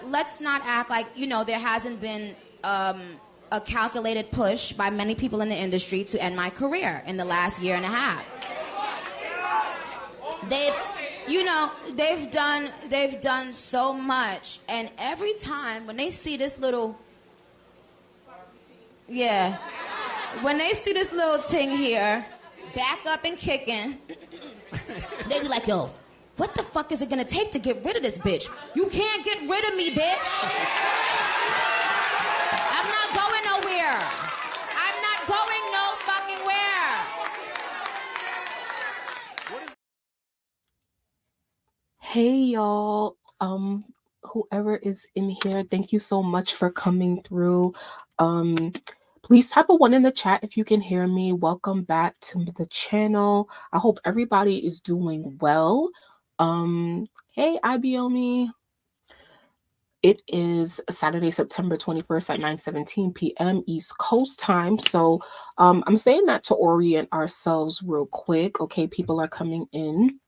let's not act like, you know, there hasn't been a calculated push by many people in the industry to end my career in the last year and a half. They've done so much, and every time when they see this little, when they see this little thing here, back up and kicking, they be like, yo, what the fuck is it gonna take to get rid of this bitch? You can't get rid of me, bitch. I'm not going nowhere. I'm not going no fucking where. Hey y'all, whoever is in here, thank you so much for coming through. Please type a 1 in the chat if you can hear me. Welcome back to the channel. I hope everybody is doing well. Hey Ibiomi. It is Saturday, September 21st at 9:17 p.m. East Coast time. So I'm saying that to orient ourselves real quick. Okay, people are coming in.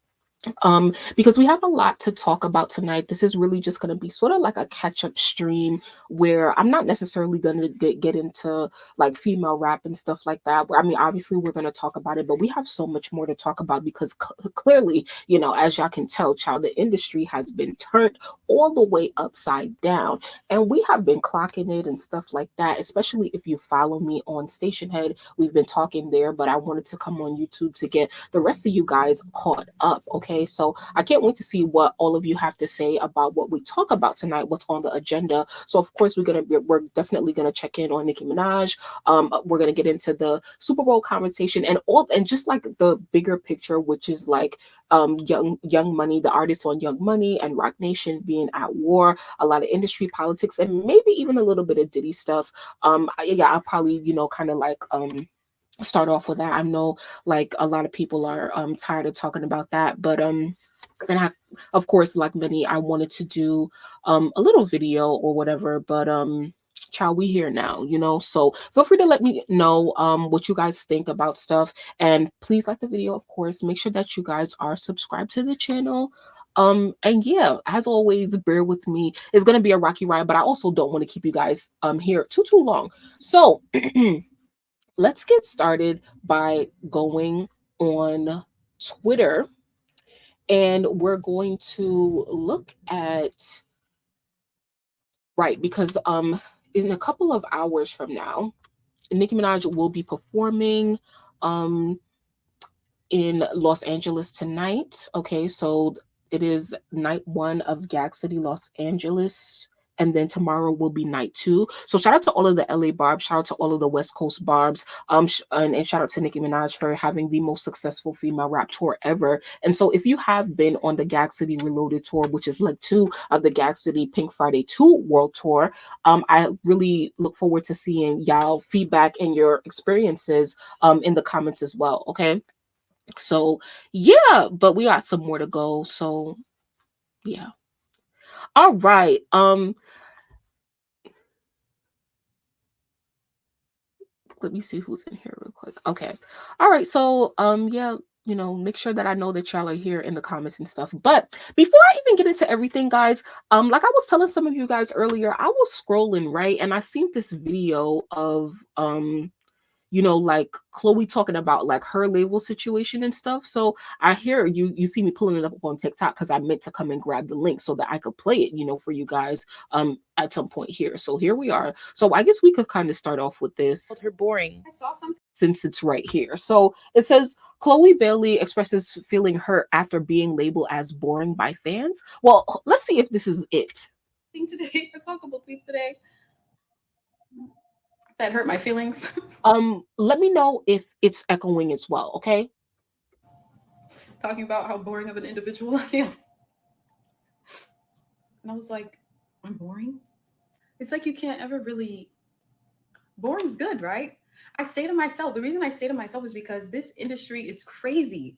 Because we have a lot to talk about tonight. This is really just going to be sort of like a catch-up stream where I'm not necessarily going to get into like female rap and stuff like that. I mean, obviously we're going to talk about it, but we have so much more to talk about because clearly, you know, as y'all can tell, child, the industry has been turned all the way upside down, and we have been clocking it and stuff like that, especially if you follow me on Station Head. We've been talking there, but I wanted to come on YouTube to get the rest of you guys caught up, okay? So I can't wait to see what all of you have to say about what we talk about tonight, what's on the agenda. So of course we're definitely gonna check in on Nicki Minaj. We're gonna get into the Super Bowl conversation and just like the bigger picture, which is like Young Money, the artists on Young Money and Roc Nation being at war, a lot of industry politics, and maybe even a little bit of Diddy stuff. I'll probably, you know, kind of like start off with that. I know like a lot of people are tired of talking about that, but and I, of course, like many, I wanted to do a little video or whatever, but child, we here now, you know, so feel free to let me know what you guys think about stuff, and please like the video. Of course, make sure that you guys are subscribed to the channel. And yeah, as always, bear with me. It's gonna be a rocky ride, but I also don't want to keep you guys here too long. So let's get started by going on Twitter, and we're going to look at, right, because in a couple of hours from now, Nicki Minaj will be performing in Los Angeles tonight. Okay, so it is night 1 of Gag City, Los Angeles. And then tomorrow will be night 2. So shout out to all of the LA Barbs, shout out to all of the West Coast Barbs, and shout out to Nicki Minaj for having the most successful female rap tour ever. And so if you have been on the Gag City Reloaded tour, which is leg 2 of the Gag City Pink Friday 2 World Tour, I really look forward to seeing y'all feedback and your experiences in the comments as well. Okay, so yeah, but we got some more to go. So yeah. All right. Let me see who's in here real quick. Okay. All right. So yeah, you know, make sure that I know that y'all are here in the comments and stuff. But before I even get into everything, guys, like I was telling some of you guys earlier, I was scrolling, right, and I seen this video of you know, like Chloe talking about like her label situation and stuff. So I hear you see me pulling it up on TikTok because I meant to come and grab the link so that I could play it, you know, for you guys at some point here. So here we are. So I guess we could kind of start off with this. Her boring. I saw something since it's right here. So it says Chloe Bailey expresses feeling hurt after being labeled as boring by fans. Well, let's see if this is it. Today, I saw a couple tweets today that hurt my feelings. Let me know if it's echoing as well, okay? Talking about how boring of an individual I am. And I was like, I'm boring? It's like you can't ever really... Boring's good, right? I say to myself, the reason I say to myself is because this industry is crazy.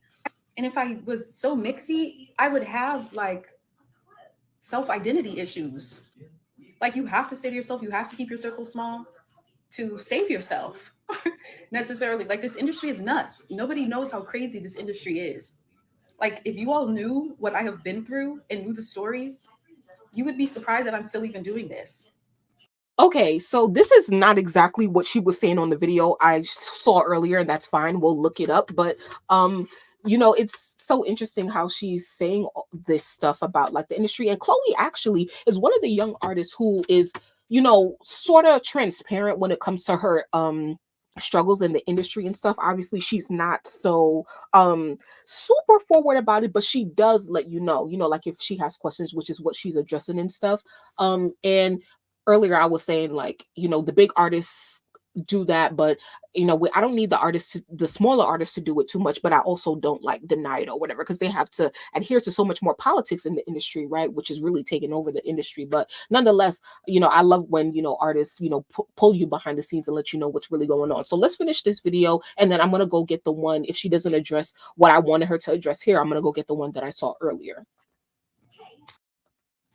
And if I was so mixy, I would have like self-identity issues. Like you have to say to yourself, you have to keep your circle small to save yourself. Necessarily, like this industry is nuts. Nobody knows how crazy this industry is. Like if you all knew what I have been through and knew the stories, You would be surprised that I'm still even doing this. Okay, so this is not exactly what she was saying on the video I saw earlier, and that's fine. We'll look it up. But you know, it's so interesting how she's saying this stuff about like the industry. And Chloe actually is one of the young artists who is, you know, sort of transparent when it comes to her struggles in the industry and stuff. Obviously, she's not so super forward about it, but she does let you know, like if she has questions, which is what she's addressing and stuff. And earlier I was saying, like, you know, the big artists do that, but you know, I don't need the smaller artists to do it too much, but I also don't like deny it or whatever, because they have to adhere to so much more politics in the industry, right, which is really taking over the industry. But nonetheless, you know, I love when, you know, artists, you know, pull you behind the scenes and let you know what's really going on. So let's finish this video, and then I'm gonna go get the one, if she doesn't address what I wanted her to address here, I'm gonna go get the one that I saw earlier.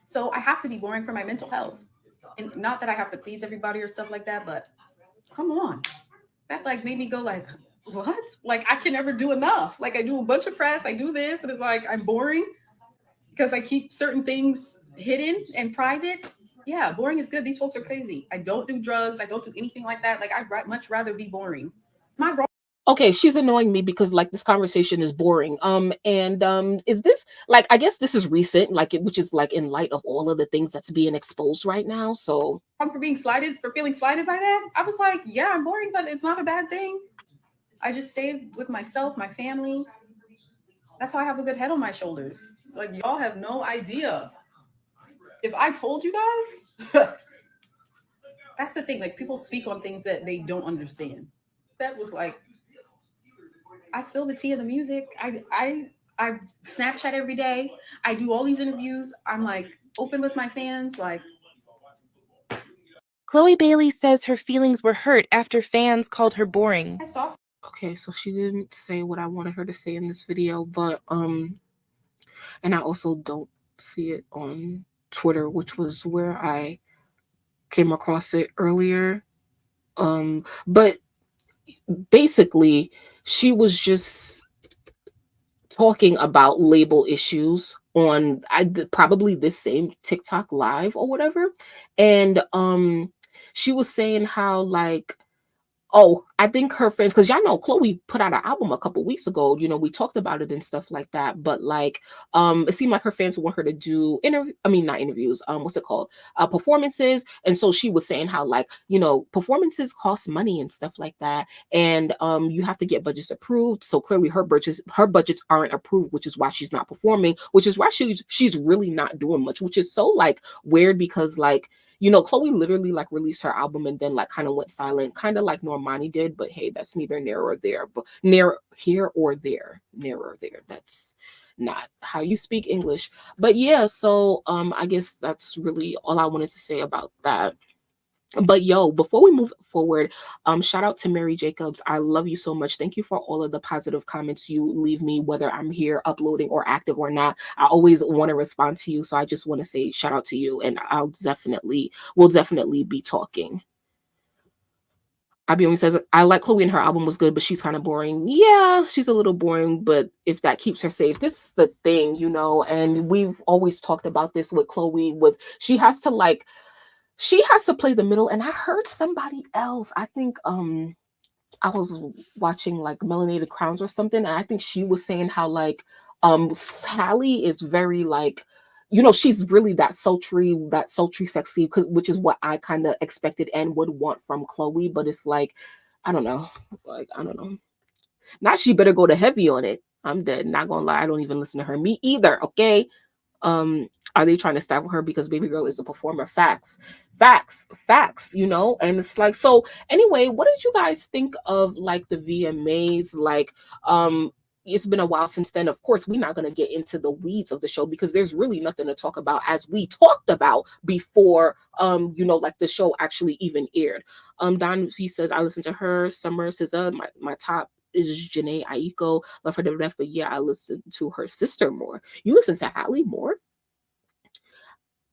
So I have to be boring for my mental health. And not that I have to please everybody or stuff like that, but come on. That like made me go like, what? Like I can never do enough. Like I do a bunch of press, I do this, and it's like I'm boring because I keep certain things hidden and private. Yeah, boring is good. These folks are crazy. I don't do drugs. I don't do anything like that. Like I'd much rather be boring. Am I wrong? Okay, she's annoying me because like this conversation is boring. Is this like, I guess this is recent, like which is like in light of all of the things that's being exposed right now. So for being slighted, for feeling slighted by that, I was like, yeah, I'm boring, but it's not a bad thing. I just stayed with myself, my family. That's how I have a good head on my shoulders. Like y'all have no idea. If I told you guys, that's the thing. Like people speak on things that they don't understand. That was like, I spill the tea of the music. I Snapchat every day. I do all these interviews. I'm like open with my fans. Like Chloe Bailey says her feelings were hurt after fans called her boring. Okay, so she didn't say what I wanted her to say in this video, but and I also don't see it on Twitter, which was where I came across it earlier. But basically she was just talking about label issues on probably this same TikTok live or whatever. And she was saying how like, oh, I think her fans, because y'all know Chloe put out an album a couple weeks ago. You know, we talked about it and stuff like that. But like, it seemed like her fans want her to do not interviews. What's it called? Performances. And so she was saying how like, you know, performances cost money and stuff like that, and you have to get budgets approved. So clearly her budgets aren't approved, which is why she's not performing. Which is why she's really not doing much. Which is so like weird because like, you know, Chloe literally like released her album and then like kind of went silent, kind of like Normani did. But hey, that's neither near or there. But near or there. That's not how you speak English. But yeah, so I guess that's really all I wanted to say about that. But yo, before we move forward, shout out to Mary Jacobs. I love you so much. Thank you for all of the positive comments you leave me, whether I'm here uploading or active or not. I always want to respond to you, so I just want to say shout out to you, and we'll definitely be talking. Abiomi says, I like Chloe and her album was good, but she's kind of boring. Yeah, she's a little boring, but if that keeps her safe, this is the thing, you know, and we've always talked about this with Chloe, she has to play the middle. And I heard somebody else, I think I was watching like Melanated Crowns or something, and I think she was saying how like Sally is very like, you know, she's really that sultry sexy, which is what I kind of expected and would want from Chloe. But it's like, I don't know. Now she better go to heavy on it. I'm dead, not gonna lie. I don't even listen to her. Me either. Okay. Are they trying to stifle her because baby girl is a performer? Facts, you know. And it's like, so anyway, what did you guys think of like the VMAs? Like it's been a while since then. Of course, we're not going to get into the weeds of the show because there's really nothing to talk about, as we talked about before you know, like the show actually even aired. Don, he says, I listened to her. Summer says, my top is Janae Aiko, love her to death, but yeah, I listen to her sister more. You listen to Halle more?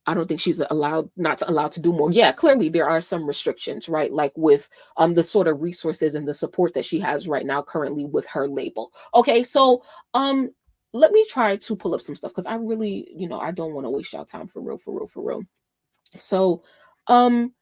I don't think she's not allowed to do more. Yeah, clearly there are some restrictions, right? Like with the sort of resources and the support that she has right now currently with her label. Okay, so let me try to pull up some stuff because I really, I don't want to waste y'all time for real. So, I'm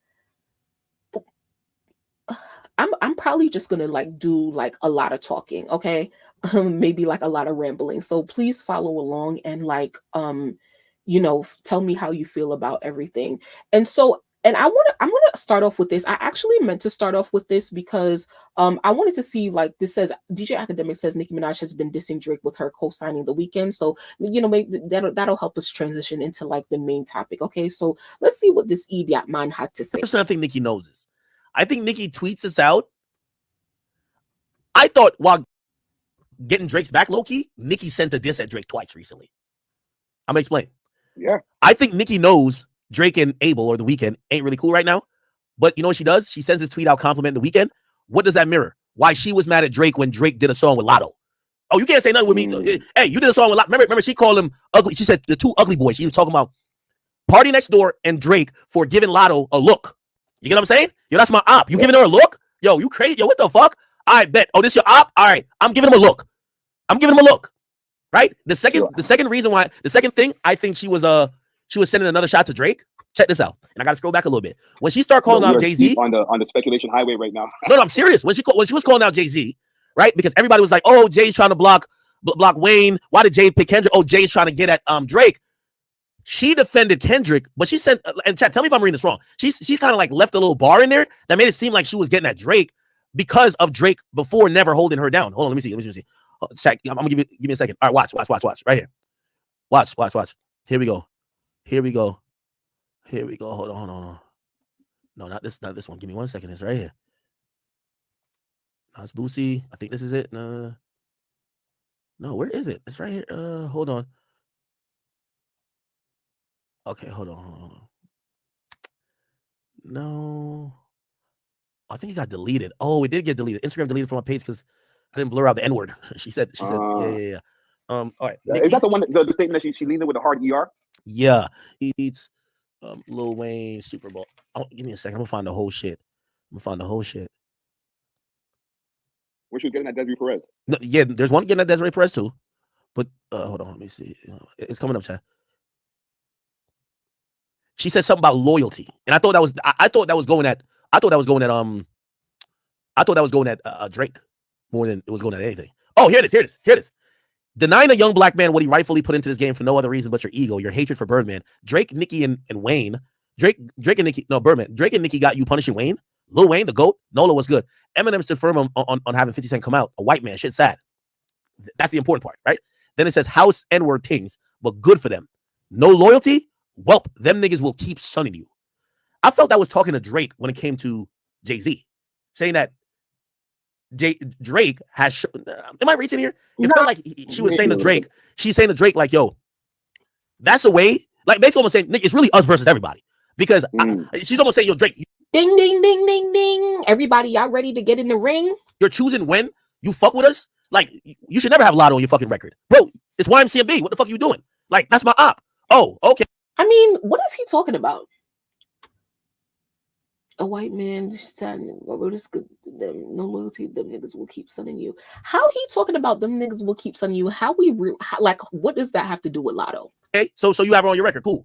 probably just gonna like do like a lot of talking, okay? Maybe like a lot of rambling. So please follow along and like tell me how you feel about everything. And so and I'm gonna start off with this. I actually meant to start off with this because I wanted to see, like, this says DJ Academic says Nicki Minaj has been dissing Drake with her co-signing The Weeknd. So maybe that'll help us transition into like the main topic. Okay, so let's see what this idiot man had to say. I think Nicki knows this. I think Nicki tweets this out. I thought while getting Drake's back low-key, Nicki sent a diss at Drake twice recently. I'm gonna explain. Yeah. I think Nicki knows Drake and Abel or The Weeknd ain't really cool right now. But you know what she does? She sends this tweet out complimenting The Weeknd. What does that mirror? Why she was mad at Drake when Drake did a song with Lotto. Oh, you can't say nothing with me. Hey, you did a song with Lotto. Remember she called him ugly. She said the two ugly boys. She was talking about Party Next Door and Drake for giving Lotto a look. You get what I'm saying? Yo, that's my op. You giving her a look? Yo, you crazy? Yo, what the fuck? I bet. Oh, this your op? All right. I'm giving him a look. Right? The second reason why, the second thing, I think she was sending another shot to Drake. Check this out. And I gotta scroll back a little bit. When she started calling out Jay-Z on the speculation highway right now. No, I'm serious. When she was calling out Jay-Z, right? Because everybody was like, oh, Jay's trying to block Wayne. Why did Jay pick Kendrick? Oh, Jay's trying to get at Drake. She defended Kendrick, but she said, and chat, tell me if I'm reading this wrong. She's kind of like left a little bar in there that made it seem like she was getting at Drake because of Drake before never holding her down. Hold on, let me see. Check. I'm gonna give me a second. All right, watch. Right here. Watch. Here we go. Hold on. No, not this one. Give me 1 second. It's right here. That's Boosie. I think this is it. No, where is it? It's right here. Hold on. Okay, hold on. No. I think it got deleted. Oh, it did get deleted. Instagram deleted from my page because I didn't blur out the N-word. She said, yeah. All right. Is that the one, the statement that she leaned in with the hard ER? Yeah. He eats Lil Wayne Super Bowl. Oh, give me a second. I'm gonna find the whole shit. Where she was getting at Desiree Perez. No, yeah, there's one getting at Desiree Perez too. But hold on, let me see. It's coming up, chat. She said something about loyalty, and I thought that was going at Drake more than it was going at anything. Oh, here it is. Denying a young black man what he rightfully put into this game for no other reason but your ego, your hatred for Birdman. Drake, Nicki, and Wayne. Drake and Nicki. No, Birdman. Drake and Nicki got you punishing Wayne. Lil Wayne, the GOAT. Nola was good. Eminem stood firm on having 50 Cent come out. A white man. Shit sad. That's the important part, right? Then it says house N-word things, but good for them. No loyalty? Welp, them niggas will keep sunning you. I felt that was talking to Drake when it came to Jay-Z, saying that Drake has. Am I reaching here? It felt like she was saying to Drake. She's saying to Drake, like, "Yo, that's a way." Like basically, almost saying, "It's really us versus everybody." Because she's almost saying, "Yo, Drake, ding, ding, ding, ding, ding. Everybody, y'all ready to get in the ring? You're choosing when you fuck with us. Like, you should never have Lotto on your fucking record, bro. It's YMCMB. What the fuck are you doing? Like, that's my op. Oh, okay. I mean, what is he talking about? A white man said, "No loyalty, them niggas will keep sunning you." How he talking about them niggas will keep sunning you? What does that have to do with Lotto? Okay, so you have her on your record, cool.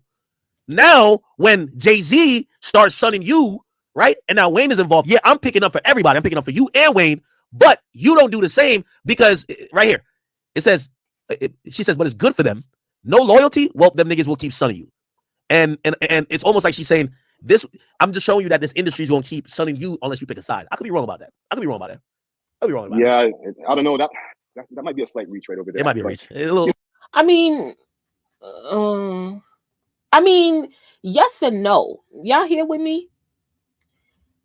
Now, when Jay-Z starts sunning you, right, and now Wayne is involved, yeah, I'm picking up for everybody. I'm picking up for you and Wayne, but you don't do the same because right here, it says, she says, but it's good for them. No loyalty, well, them niggas will keep sunning you. And it's almost like she's saying, this, I'm just showing you that this industry is going to keep sunning you unless you pick a side. I could be wrong about that. Yeah, I don't know. That might be a slight reach right over there. It might be a reach. A little. I mean, yes and no. Y'all here with me?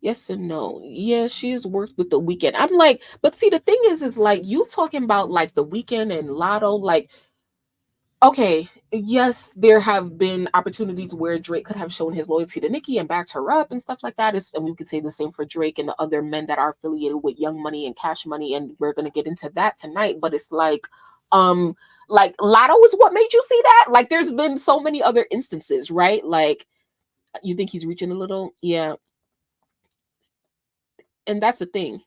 Yes and no. Yeah, she's worked with The Weeknd. I'm like, but see, the thing is like you talking about like The Weeknd and Lotto, like, okay, yes, there have been opportunities where Drake could have shown his loyalty to Nicki and backed her up and stuff like that. And we could say the same for Drake and the other men that are affiliated with Young Money and Cash Money, and we're gonna get into that tonight. But it's like Lotto is what made you see that? Like, there's been so many other instances, right? Like, you think he's reaching a little? Yeah. And that's the thing.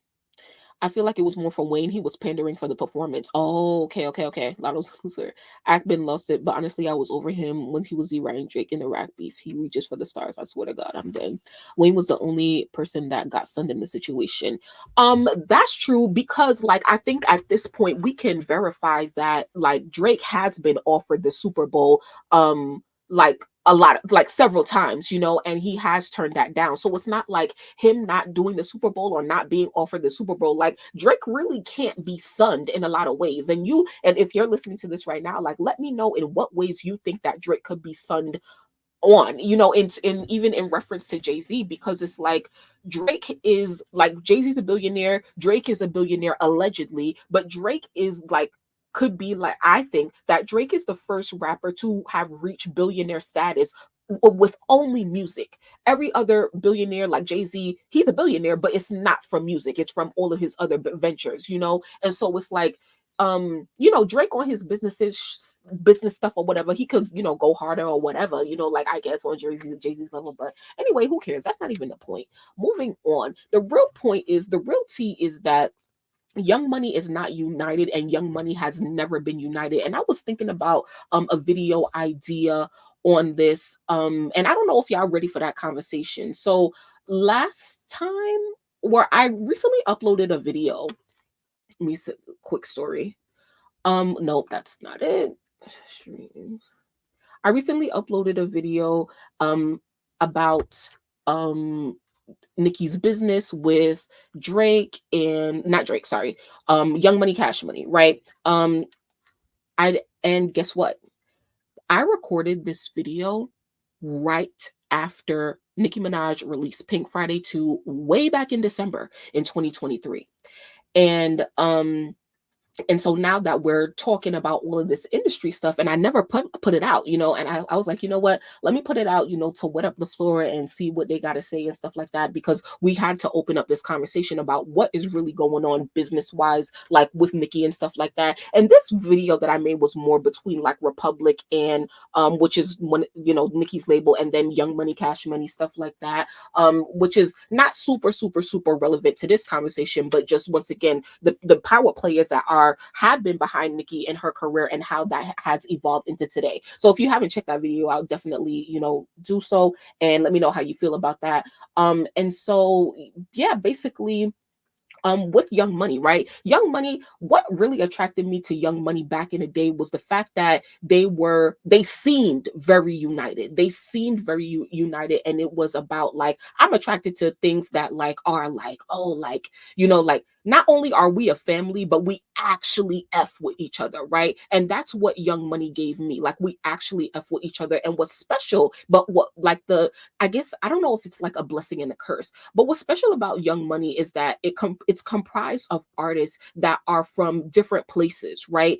I feel like it was more for Wayne. He was pandering for the performance. Oh, okay. Lotto's loser. Ackman lost it, but honestly, I was over him when he was writing Drake in the rap beef. He reaches for the stars. I swear to God, I'm dead. Wayne was the only person that got stunned in the situation. That's true, because like I think at this point we can verify that like Drake has been offered the Super Bowl like a lot, like several times, you know, and he has turned that down. So it's not like him not doing the Super Bowl or not being offered the Super Bowl. Like Drake really can't be sunned in a lot of ways. And if you're listening to this right now, like let me know in what ways you think that Drake could be sunned on, you know, in even in reference to Jay-Z, because it's like Drake is like, Jay-Z's a billionaire, Drake is a billionaire allegedly, but Drake is like, could be like, I think that Drake is the first rapper to have reached billionaire status with only music. Every other billionaire like Jay-Z, he's a billionaire, but it's not from music, it's from all of his other ventures, you know. And so it's like, you know, Drake on his business stuff or whatever, he could, you know, go harder or whatever, you know, like I guess on Jay-Z's level. But anyway, who cares? That's not even the point. Moving on. The real point is, the real tea is that Young Money is not united, and Young Money has never been united. And I was thinking about a video idea on this, and I don't know if y'all ready for that conversation. So last time, where I recently uploaded a video, let me say a quick story. Nope, that's not it. I recently uploaded a video about Nicki's business with Drake and not Drake, sorry, Young Money, Cash Money, right? And guess what? I recorded this video right after Nicki Minaj released Pink Friday 2 way back in December in 2023. And so now that we're talking about all of this industry stuff, and I never put it out, you know, and I was like, you know what, let me put it out, you know, to wet up the floor and see what they got to say and stuff like that, because we had to open up this conversation about what is really going on business wise, like with Nicki and stuff like that. And this video that I made was more between like Republic and which is one, you know, Nicki's label, and then Young Money, Cash Money, stuff like that, which is not super relevant to this conversation, but just once again the power players that have been behind Nicki and her career and how that has evolved into today. So if you haven't checked that video out, definitely, you know, do so and let me know how you feel about that. And so yeah, basically with Young Money, right? Young Money, what really attracted me to Young Money back in the day was the fact that they seemed very united. They seemed very united, and it was about like, I'm attracted to things that like are like, oh, like, you know, like not only are we a family, but we actually F with each other, right? And that's what Young Money gave me. Like, we actually F with each other. And what's special, but what like I guess, I don't know if it's like a blessing and a curse, but what's special about Young Money is that it's comprised of artists that are from different places, right?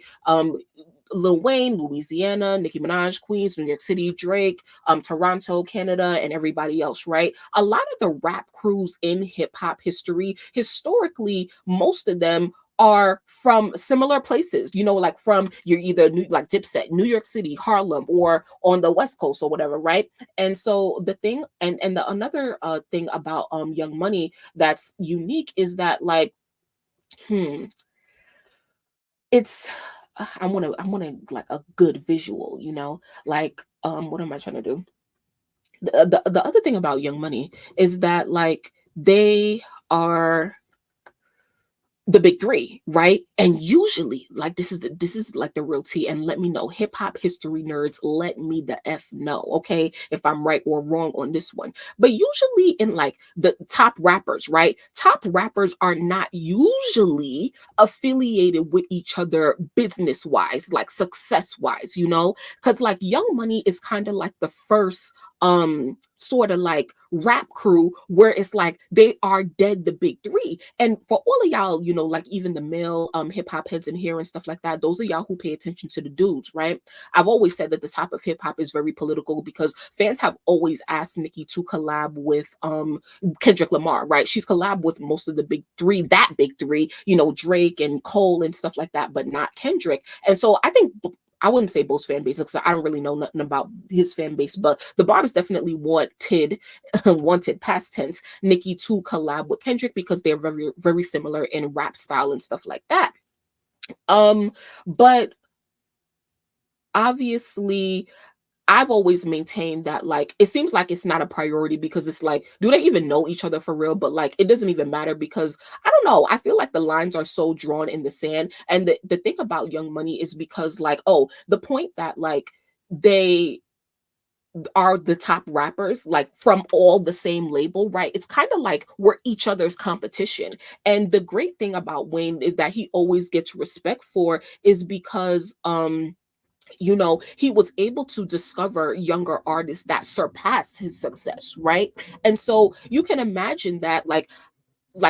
Lil Wayne, Louisiana, Nicki Minaj, Queens, New York City, Drake, Toronto, Canada, and everybody else, right? A lot of the rap crews in hip hop history, historically, most of them are from similar places, you know, like from, you're either like Dipset, New York City, Harlem, or on the West Coast or whatever, right? And so the thing, and another thing about Young Money that's unique is that like, it's I want like a good visual, you know, like what am I trying to do? The other thing about Young Money is that like they are the big three, right? And usually, like this is like the real tea. And let me know, hip hop history nerds, let me the F know, okay, if I'm right or wrong on this one. But usually in like the top rappers, right? Top rappers are not usually affiliated with each other business wise, like success wise, you know, because like Young Money is kind of like the first sort of like rap crew where it's like they are dead the big three. And for all of y'all, you know, like even the male hip-hop heads in here and stuff like that, those are y'all who pay attention to the dudes, right? I've always said that the top of hip-hop is very political because fans have always asked Nicki to collab with Kendrick Lamar, right? She's collabed with most of the big three, that big three, you know, Drake and Cole and stuff like that, but not Kendrick. And so I think I wouldn't say both fan bases because I don't really know nothing about his fan base, but the Barbers definitely wanted past tense Nicki to collab with Kendrick because they're very, very similar in rap style and stuff like that. But obviously I've always maintained that, like, it seems like it's not a priority because it's like, do they even know each other for real? But like, it doesn't even matter because I don't know. I feel like the lines are so drawn in the sand. And the thing about Young Money is because, like, oh, the point that like they are the top rappers, like from all the same label, right? It's kind of like we're each other's competition. And the great thing about Wayne is that he always gets respect for is because you know, he was able to discover younger artists that surpassed his success, right? And so you can imagine that, like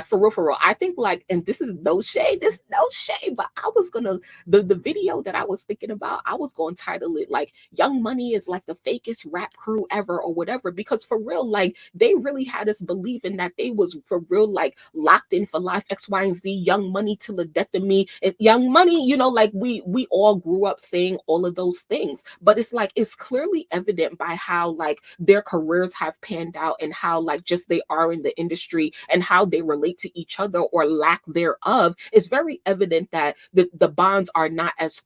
for real, I think like, and this is no shade, but I was gonna, the video that I was thinking about, I was going to title it like Young Money is like the fakest rap crew ever or whatever, because for real, like they really had us believing that they was for real, like locked in for life, X, Y, and Z, Young Money till the death of me, Young Money, you know, like we all grew up saying all of those things, but it's like, it's clearly evident by how like their careers have panned out and how like just they are in the industry and how they relate to each other or lack thereof. It's very evident that the bonds are not as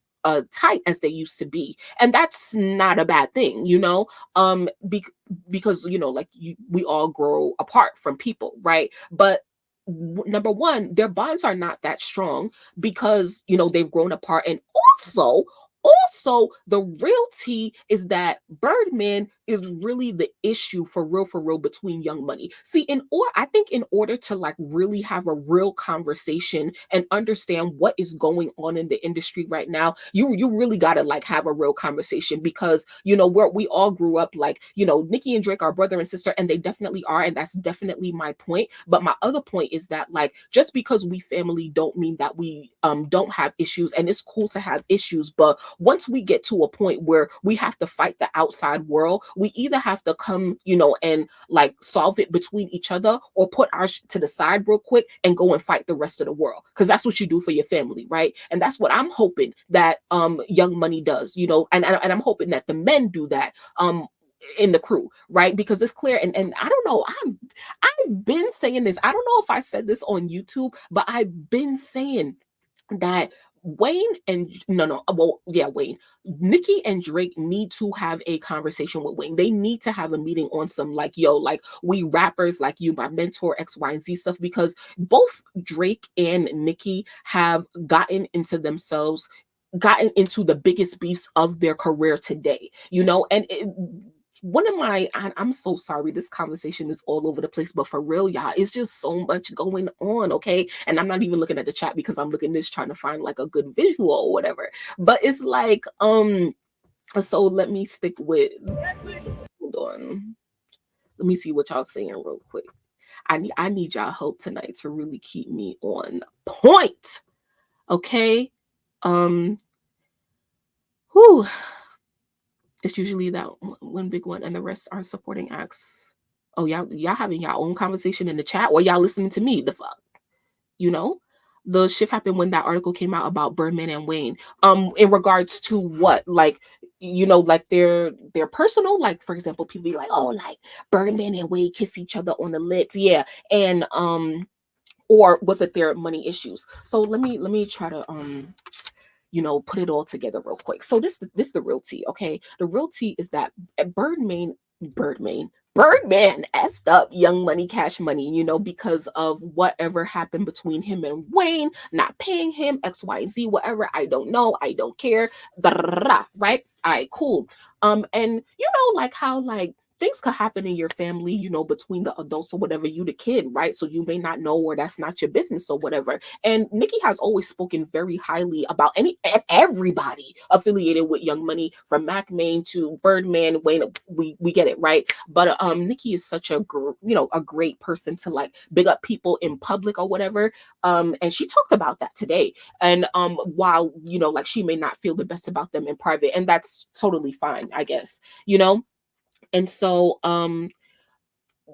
tight as they used to be, and that's not a bad thing, you know. Because you know, like we all grow apart from people, right? But number one, their bonds are not that strong because you know they've grown apart, and also the realty is that Birdman is really the issue for real between Young Money. See, I think in order to like really have a real conversation and understand what is going on in the industry right now, you really gotta like have a real conversation, because you know we all grew up like, you know, Nicki and Drake are brother and sister, and they definitely are, and that's definitely my point. But my other point is that like just because we family don't mean that we don't have issues, and it's cool to have issues, but once we get to a point where we have to fight the outside world, we either have to come, you know, and like solve it between each other, or put ours to the side real quick and go and fight the rest of the world, because that's what you do for your family, right? And that's what I'm hoping that Young Money does, you know, and I'm hoping that the men do that in the crew, right? Because it's clear, and I don't know, I've been saying this, I don't know if I said this on YouTube, but I've been saying that Wayne and Wayne, Nicki and Drake need to have a conversation with Wayne. They need to have a meeting on some like, yo, like we rappers, like you, my mentor, X, Y, and Z stuff, because both Drake and Nicki have gotten into the biggest beefs of their career today, you know, and I'm so sorry, this conversation is all over the place, but for real, y'all, it's just so much going on, okay? And I'm not even looking at the chat because I'm looking at this trying to find like a good visual or whatever. But it's like, so let me stick with, hold on. Let me see what y'all saying real quick. I need y'all help tonight to really keep me on point, okay? Whew. It's usually that one big one, and the rest are supporting acts. Oh, y'all having y'all own conversation in the chat, or y'all listening to me? The fuck, you know? The shift happened when that article came out about Birdman and Wayne. In regards to what, like, you know, like their personal, like for example, people be like, oh, like Birdman and Wayne kiss each other on the lips, yeah, and or was it their money issues? So let me try to you know, put it all together real quick. So this the real tea, okay? The real tea is that Birdman effed up Young Money, Cash Money, you know, because of whatever happened between him and Wayne, not paying him, X, Y, and Z, whatever. I don't know. I don't care. Right? All right, cool. And you know, like how like things could happen in your family, you know, between the adults or whatever, you the kid, right? So you may not know, or that's not your business or whatever. And Nicki has always spoken very highly about everybody affiliated with Young Money, from Mac Main to Birdman, Wayne. We get it, right? But Nicki is such a great person to like big up people in public or whatever. And she talked about that today. And while you know, like she may not feel the best about them in private, and that's totally fine, I guess, you know. And so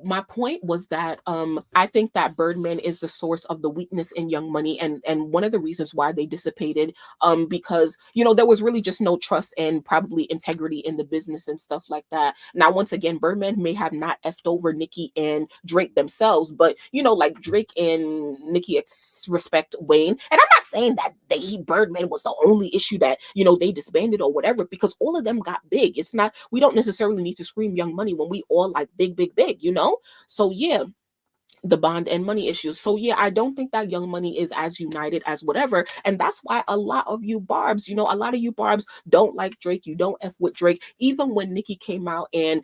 my point was that I think that Birdman is the source of the weakness in Young Money, and one of the reasons why they dissipated, because there was really just no trust and probably integrity in the business and stuff like that. Now, once again, Birdman may have not effed over Nicki and Drake themselves, but like Drake and Nicki respect Wayne, and I'm not saying that Birdman was the only issue that they disbanded or whatever, because all of them got big. It's not, we don't necessarily need to scream Young Money when we all like big, so yeah, the bond and money issues. So yeah, I don't think that Young Money is as united as whatever, and that's why a lot of you barbs, a lot of you barbs don't like Drake. You don't F with Drake. Even when Nicki came out and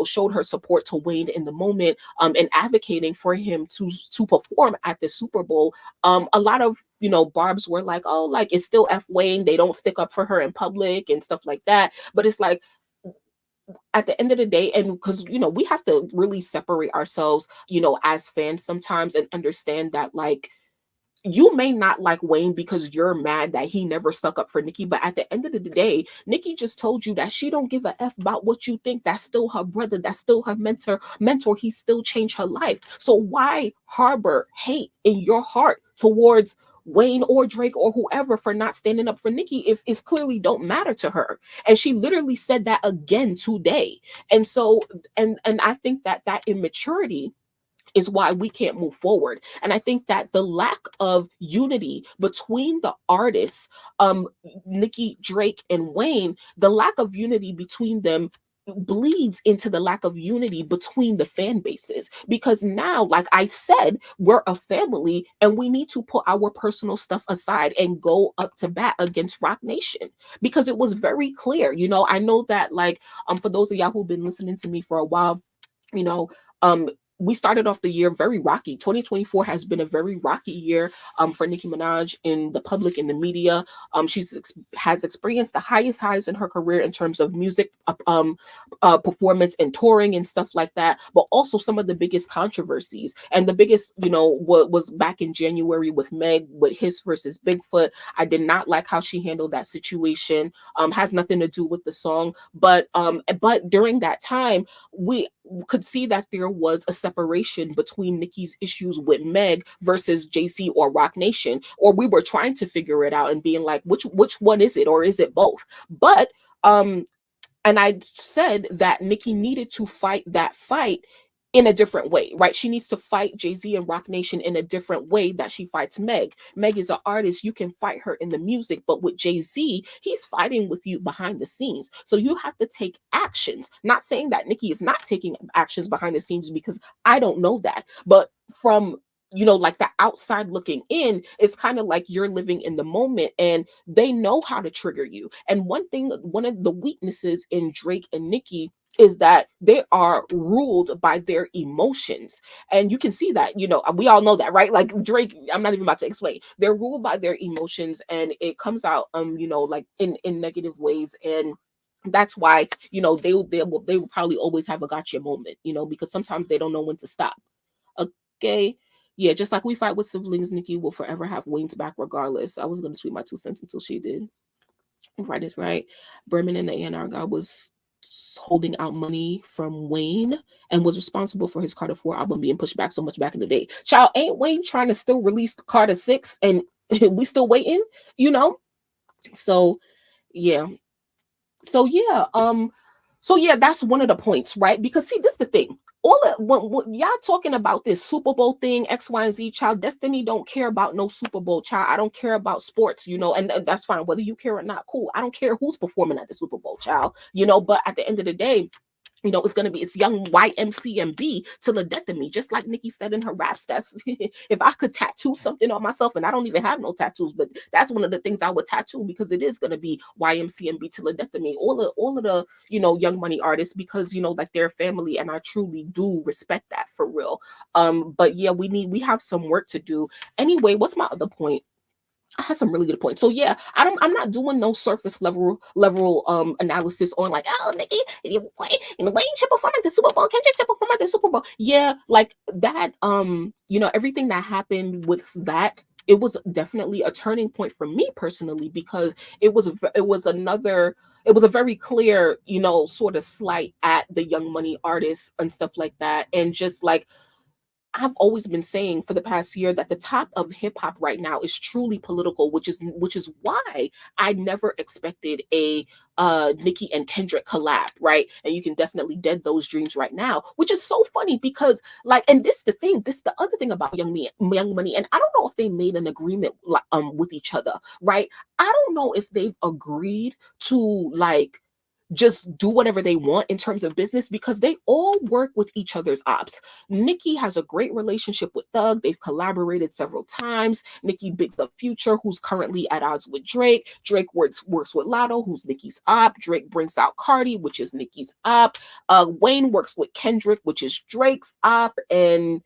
showed her support to Wayne in the moment, and advocating for him to perform at the Super Bowl, a lot of barbs were like, oh, like it's still F Wayne. They don't stick up for her in public and stuff like that. But it's like, at the end of the day, and because we have to really separate ourselves as fans sometimes, and understand that, like, you may not like Wayne because you're mad that he never stuck up for Nicki, but at the end of the day, Nicki just told you that she don't give a F about what you think. That's still her brother. That's still her mentor. He still changed her life. So why harbor hate in your heart towards Wayne or Drake or whoever for not standing up for Nicki if it's clearly don't matter to her? And she literally said that again today. And so, and I think that immaturity is why we can't move forward. And I think that the lack of unity between the artists, Nicki, Drake, and Wayne, the lack of unity between them bleeds into the lack of unity between the fan bases, because now, like I said, we're a family and we need to put our personal stuff aside and go up to bat against Roc Nation, because it was very clear. I know that, like, for those of y'all who've been listening to me for a while, we started off the year very rocky. 2024 has been a very rocky year for Nicki Minaj in the public, in the media. She has experienced the highest highs in her career in terms of music performance and touring and stuff like that, but also some of the biggest controversies. And the biggest, what was back in January with Meg, with Hiss versus Bigfoot. I did not like how she handled that situation. Has nothing to do with the song, but during that time, we could see that there was a separation between Nicki's issues with Meg versus JC or Roc Nation, or we were trying to figure it out and being like, which one is it, or is it both? But and I said that Nicki needed to fight that fight in a different way, right? She needs to fight Jay-Z and Roc Nation in a different way that she fights Meg. Meg is an artist. You can fight her in the music, but with Jay-Z, he's fighting with you behind the scenes. So you have to take actions. Not saying that Nicki is not taking actions behind the scenes, because I don't know that. But from like the outside looking in, it's kind of like you're living in the moment and they know how to trigger you. And one of the weaknesses in Drake and Nicki is that they are ruled by their emotions. And you can see that, we all know that, right? Like Drake, I'm not even about to explain. They're ruled by their emotions, and it comes out, like in negative ways. And that's why, they will probably always have a gotcha moment, because sometimes they don't know when to stop. Okay. Yeah, just like we fight with siblings, Nicki will forever have Wayne's back regardless. I was going to tweet my 2 cents until she did. Right is right. Berman and the A&R guy was holding out money from Wayne and was responsible for his Carter 4 album being pushed back so much back in the day. Child, ain't Wayne trying to still release Carter 6 and we still waiting, So yeah. So yeah, that's one of the points, right? Because see, this is the thing. When y'all talking about this Super Bowl thing, X, Y, and Z, child, Destiny don't care about no Super Bowl, child. I don't care about sports, and that's fine. Whether you care or not, cool. I don't care who's performing at the Super Bowl, child, but at the end of the day, it's young YMCMB till the death of me, just like Nicki said in her raps. That's if I could tattoo something on myself, and I don't even have no tattoos, but that's one of the things I would tattoo, because it is going to be YMCMB till the death of me. All of the Young Money artists, because like they're family, and I truly do respect that for real. But yeah, we have some work to do. Anyway, what's my other point? I had some really good points. So yeah, I'm not doing no surface level analysis on like, oh, Nicki, Wayne should perform at the Super Bowl, Kendrick should perform at the Super Bowl. Yeah, like that, everything that happened with that it was definitely a turning point for me personally, because it was a very clear, you know, sort of slight at the Young Money artists and stuff like that. And just like, I've always been saying for the past year that the top of hip hop right now is truly political, which is why I never expected a Nicki and Kendrick collab, right? And you can definitely dead those dreams right now, which is so funny because, like, and this is the other thing about Young Money, and I don't know if they made an agreement with each other, right? I don't know if they've agreed to like just do whatever they want in terms of business, because they all work with each other's ops. Nicki has a great relationship with Thug. They've collaborated several times. Nicki bigs up Future, who's currently at odds with Drake. Drake works with Lotto, who's Nicki's op. Drake brings out Cardi, which is Nicki's op. Wayne works with Kendrick, which is Drake's op. And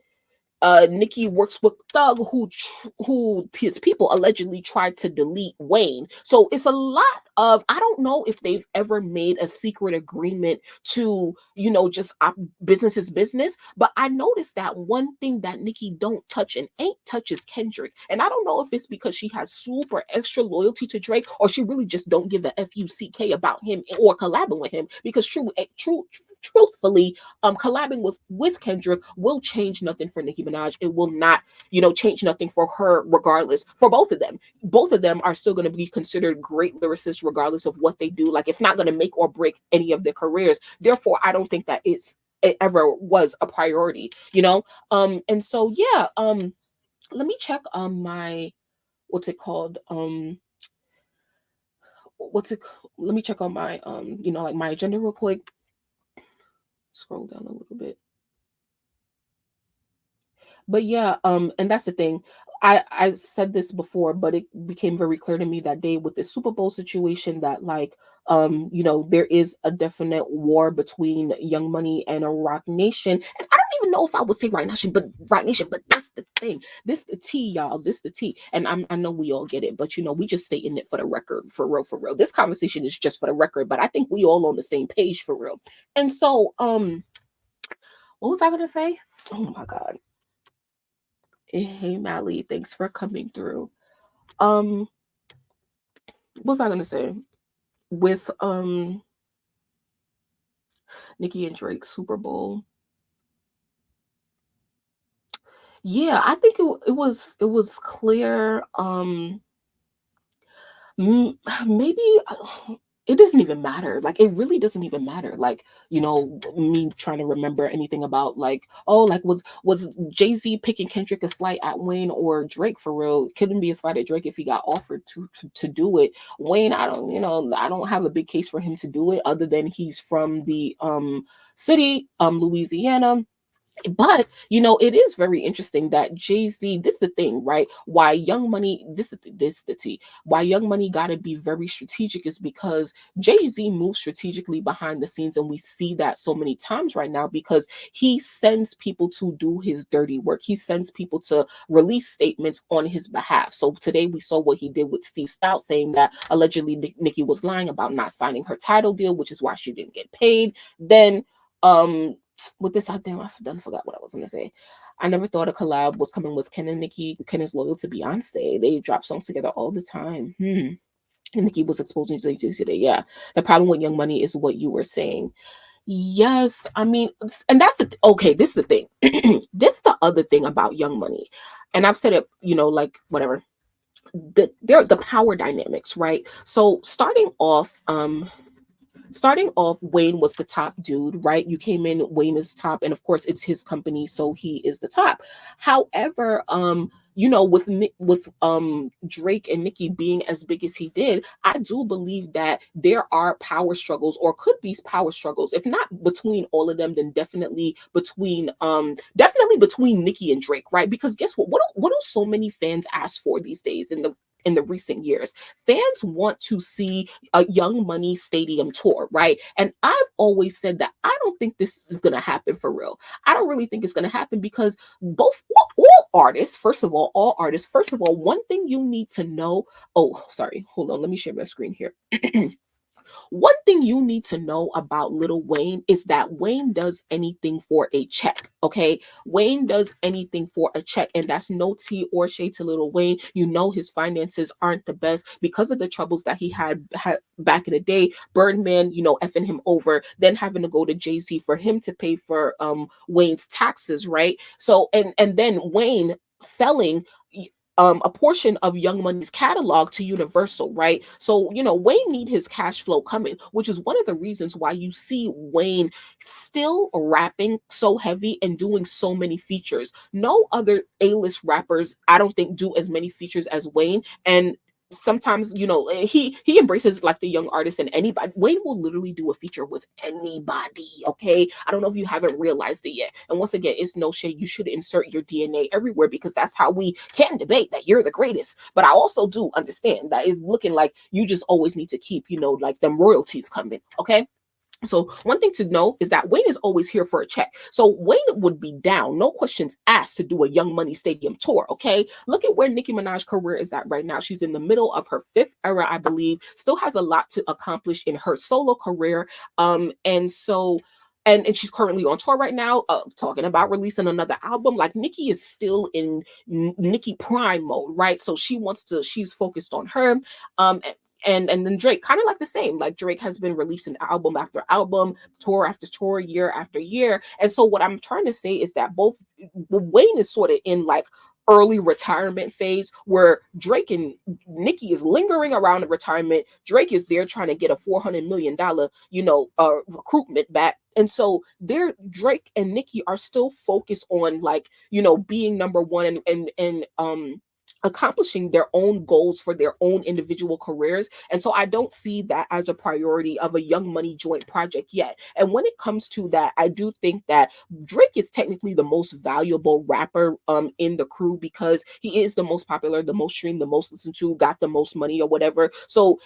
Nicki works with Thug, who his people allegedly tried to delete Wayne. So it's a lot of, I don't know if they've ever made a secret agreement to, you know, just business is business. But I noticed that one thing that Nicki don't touch and ain't touch is Kendrick. And I don't know if it's because she has super extra loyalty to Drake, or she really just don't give a fuck about him or collabing with him, because truthfully, collabing with Kendrick will change nothing for Nicki Minaj. It will not, you know, change nothing for her regardless. For both of them are still going to be considered great lyricists regardless of what they do. Like, it's not going to make or break any of their careers. Therefore, I don't think that it ever was a priority, you know. And so yeah, let me check on my let me check on my you know, like my agenda real quick. Scroll down a little bit. But yeah, and that's the thing. I said this before, but it became very clear to me that day with the Super Bowl situation that, like, you know, there is a definite war between Young Money and a Roc Nation. And I don't even know if I would say Roc Nation, but that's the thing. This the tea, y'all. This the tea. And I know we all get it, but you know, we just stating it for the record, for real, for real. This conversation is just for the record, but I think we all on the same page for real. And so, what was I gonna say? Oh my God. Hey Mally, thanks for coming through. What was I gonna say? With Nicki and Drake Super Bowl. Yeah, I think it was clear. Maybe it doesn't even matter. Like, it really doesn't even matter. Like, you know, me trying to remember anything about, like, oh, like, was Jay-Z picking Kendrick a slight at Wayne or Drake for real? Couldn't be a slight at Drake if he got offered to do it. Wayne, I don't have a big case for him to do it, other than he's from the city, Louisiana. But, you know, it is very interesting that Jay-Z, this is the thing, right? Why Young Money, this is the tea. Why Young Money got to be very strategic is because Jay-Z moves strategically behind the scenes. And we see that so many times right now, because he sends people to do his dirty work. He sends people to release statements on his behalf. So today we saw what he did with Steve Stout, saying that allegedly Nicki was lying about not signing her Tidal deal, which is why she didn't get paid. Then, with this, I forgot what I was gonna say. I never thought a collab was coming with Ken and Nicki. Ken is loyal to Beyonce. They drop songs together all the time. And Nicki was exposing Jay today. Yeah, the problem with Young Money is what you were saying. Yes, I mean, and that's okay. This is the thing. This is the other thing about Young Money, and I've said it. You know, like whatever. There's the power dynamics, right? So starting off, Wayne was the top dude, right? You came in, Wayne is top, and of course it's his company, so he is the top. However, you know, with Drake and Nicki being as big as he did, I do believe that there are power struggles, or could be power struggles, if not between all of them, then definitely between Nicki and Drake, right? Because guess what? What do so many fans ask for these days in the recent years? Fans want to see a Young Money stadium tour, right? And I've always said that I don't think this is going to happen for real. I don't really think it's going to happen, because all artists, first of all, one thing you need to know. Oh, sorry. Hold on. Let me share my screen here. One thing you need to know about Lil Wayne is that Wayne does anything for a check, okay? Wayne does anything for a check, and that's no tea or shade to Lil Wayne. You know his finances aren't the best because of the troubles that he had back in the day. Birdman, you know, effing him over, then having to go to Jay-Z for him to pay for Wayne's taxes, right? So and then Wayne selling a portion of Young Money's catalog to Universal, right? So, you know, Wayne need his cash flow coming, which is one of the reasons why you see Wayne still rapping so heavy and doing so many features. No other A-list rappers, I don't think, do as many features as Wayne. And sometimes, you know, he embraces like the young artist, and anybody. Wayne will literally do a feature with anybody, okay? I don't know if you haven't realized it yet. And once again, it's no shade. You should insert your DNA everywhere because that's how we can debate that you're the greatest. But I also do understand that it's looking like you just always need to keep, you know, like them royalties coming, okay? So one thing to know is that Wayne is always here for a check. So Wayne would be down, no questions asked, to do a Young Money Stadium tour, okay? Look at where Nicki Minaj's career is at right now. She's in the middle of her 5th era, I believe, still has a lot to accomplish in her solo career. And she's currently on tour right now, talking about releasing another album. Like, Nicki is still in Nicki prime mode, right? So she's focused on her. And then Drake, kind of like the same. Like, Drake has been releasing album after album, tour after tour, year after year. And so what I'm trying to say is that both Wayne is sort of in like early retirement phase, where Drake and Nicki is lingering around the retirement. Drake is there trying to get a $400 million, recruitment back. And so Drake and Nicki are still focused on, like, you know, being number one and accomplishing their own goals for their own individual careers. And so I don't see that as a priority of a Young Money joint project yet. And when it comes to that, I do think that Drake is technically the most valuable rapper in the crew, because he is the most popular, the most streamed, the most listened to, got the most money or whatever. So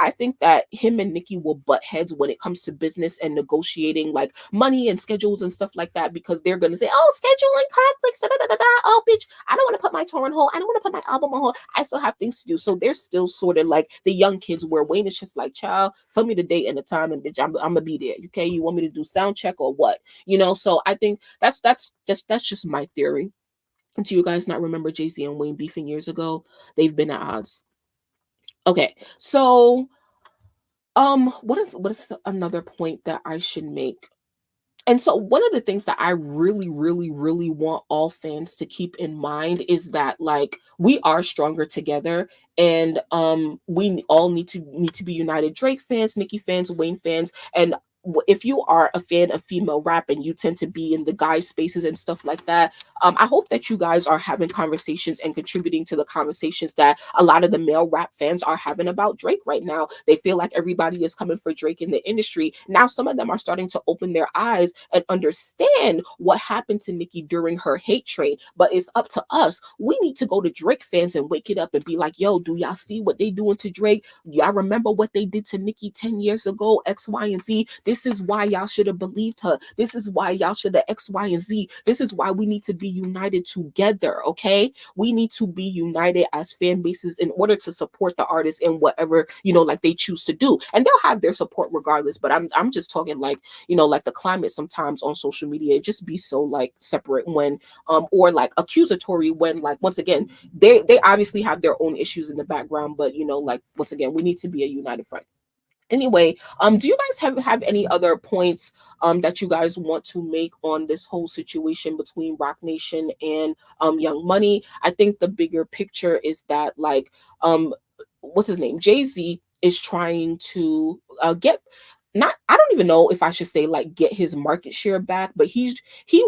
I think that him and Nicki will butt heads when it comes to business and negotiating like money and schedules and stuff like that, because they're going to say, oh, scheduling conflicts, da, da, da, da. Oh, bitch, I don't want to put my tour on hold. I don't want to put my album on hold. I still have things to do. So they're still sort of like the young kids, where Wayne is just like, child, tell me the date and the time, and bitch, I'm gonna be there. Okay, you want me to do sound check or what? You know, so I think that's just my theory. And do you guys not remember Jay-Z and Wayne beefing years ago? They've been at odds. Okay, so what is another point that I should make? And so one of the things that I really, really, really want all fans to keep in mind is that, like, we are stronger together, and we all need to be united. Drake fans, Nicki fans, Wayne fans, and if you are a fan of female rap and you tend to be in the guy spaces and stuff like that, I hope that you guys are having conversations and contributing to the conversations that a lot of the male rap fans are having about Drake right now. They feel like everybody is coming for Drake in the industry. Now some of them are starting to open their eyes and understand what happened to Nicki during her hate train. But it's up to us. We need to go to Drake fans and wake it up and be like, yo, do y'all see what they doing to Drake? Y'all remember what they did to Nicki 10 years ago, X, Y, and Z? This is why y'all should have believed her. This is why y'all should have X, Y, and Z. This is why we need to be united together, okay? We need to be united as fan bases in order to support the artists in whatever, like they choose to do. And they'll have their support regardless, but I'm just talking like, like the climate sometimes on social media, it just be so like separate when, or like accusatory when, like, once again, they obviously have their own issues in the background, but like, once again, we need to be a united front. Anyway, do you guys have any other points that you guys want to make on this whole situation between Roc Nation and Young Money? I think the bigger picture is that, like, what's his name? Jay-Z is trying to I don't even know if I should say like get his market share back, but he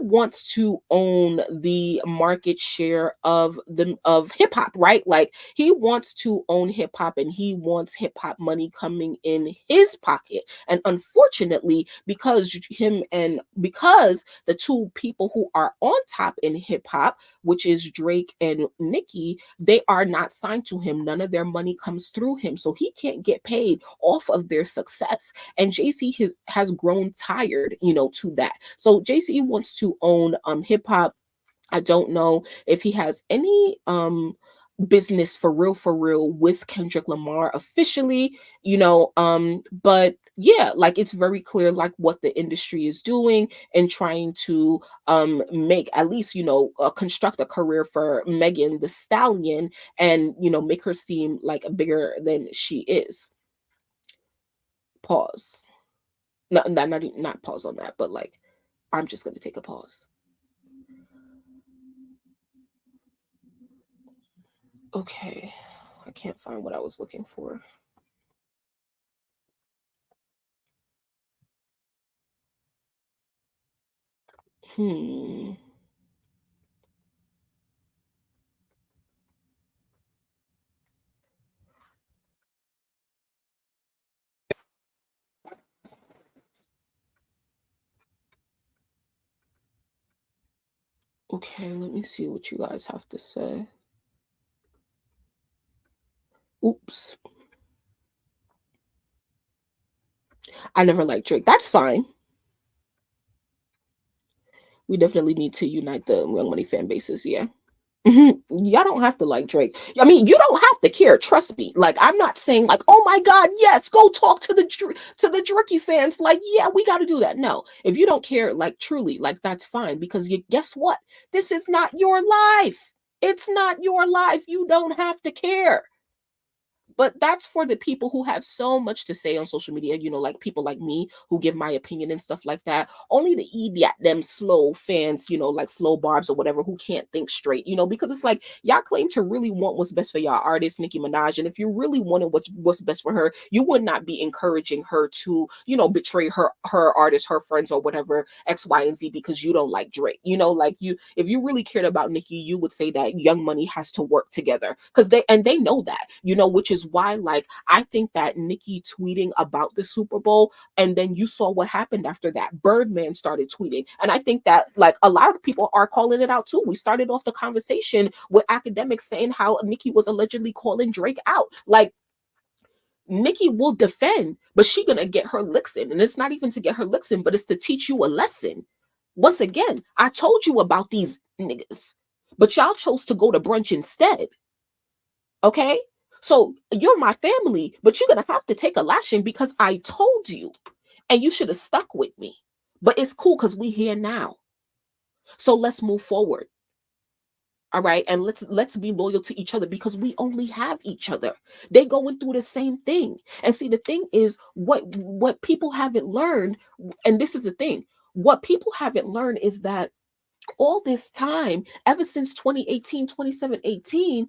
wants to own the market share of hip hop, right? Like, he wants to own hip hop, and he wants hip hop money coming in his pocket. And unfortunately, because the two people who are on top in hip hop, which is Drake and Nicki, they are not signed to him. None of their money comes through him, so he can't get paid off of their success. And Jay-Z has grown tired, to that. So Jay-Z wants to own hip hop. I don't know if he has any business for real with Kendrick Lamar officially, but yeah, like it's very clear like what the industry is doing and trying to make at least construct a career for Megan the Stallion and make her seem like bigger than she is. Pause. Not pause on that, but like I'm just gonna take a pause. Okay, I can't find what I was looking for. Okay, let me see what you guys have to say. Oops. I never liked Drake. That's fine. We definitely need to unite the Young Money fan bases, yeah. Y'all don't have to like Drake. I mean, you don't have to care. Trust me. Like, I'm not saying like, oh my God, yes, go talk to the Drakey fans. Like, yeah, we got to do that. No, if you don't care, like truly, like that's fine because guess what? This is not your life. It's not your life. You don't have to care. But that's for the people who have so much to say on social media, like people like me who give my opinion and stuff like that. Only the idiot, them slow fans, like slow barbs or whatever, who can't think straight, because it's like y'all claim to really want what's best for y'all artist, Nicki Minaj. And if you really wanted what's best for her, you would not be encouraging her to, betray her artist, her friends or whatever, X, Y, and Z because you don't like Drake. If you really cared about Nicki, you would say that Young Money has to work together because they know that, which is why, like, I think that Nicki tweeting about the Super Bowl, and then you saw what happened after that. Birdman started tweeting. And I think that, like, a lot of people are calling it out too. We started off the conversation with academics saying how Nicki was allegedly calling Drake out. Like, Nicki will defend, but she gonna get her licks in. And it's not even to get her licks in, but it's to teach you a lesson. Once again, I told you about these niggas, but y'all chose to go to brunch instead. Okay? So you're my family, but you're going to have to take a lashing because I told you and you should have stuck with me. But it's cool because we here now. So let's move forward. All right. And let's be loyal to each other because we only have each other. They're going through the same thing. And see, the thing is what people haven't learned, and this is the thing, what people haven't learned is that all this time, ever since 2018, 2018,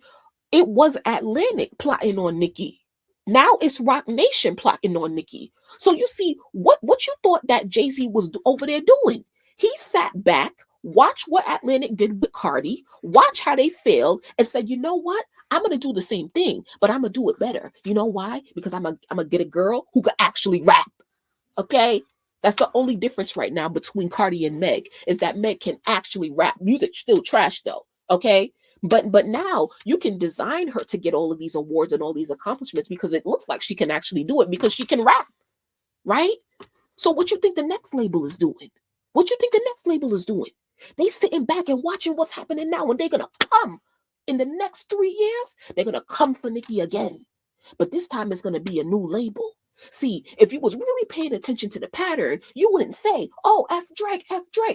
it was Atlantic plotting on Nicki. Now it's Roc Nation plotting on Nicki. So you see, what you thought that Jay-Z was over there doing? He sat back, watched what Atlantic did with Cardi, watch how they failed, and said, you know what? I'm gonna do the same thing, but I'm gonna do it better. You know why? Because I'm gonna get a girl who could actually rap. Okay? That's the only difference right now between Cardi and Meg, is that Meg can actually rap. Music still trash though. Okay? But now you can design her to get all of these awards and all these accomplishments because it looks like she can actually do it because she can rap, right? So what you think the next label is doing? What you think the next label is doing? They sitting back and watching what's happening now, and they're gonna come in the next 3 years. They're gonna come for Nicki again, but this time it's gonna be a new label. See, if you was really paying attention to the pattern, you wouldn't say, oh, F Drake.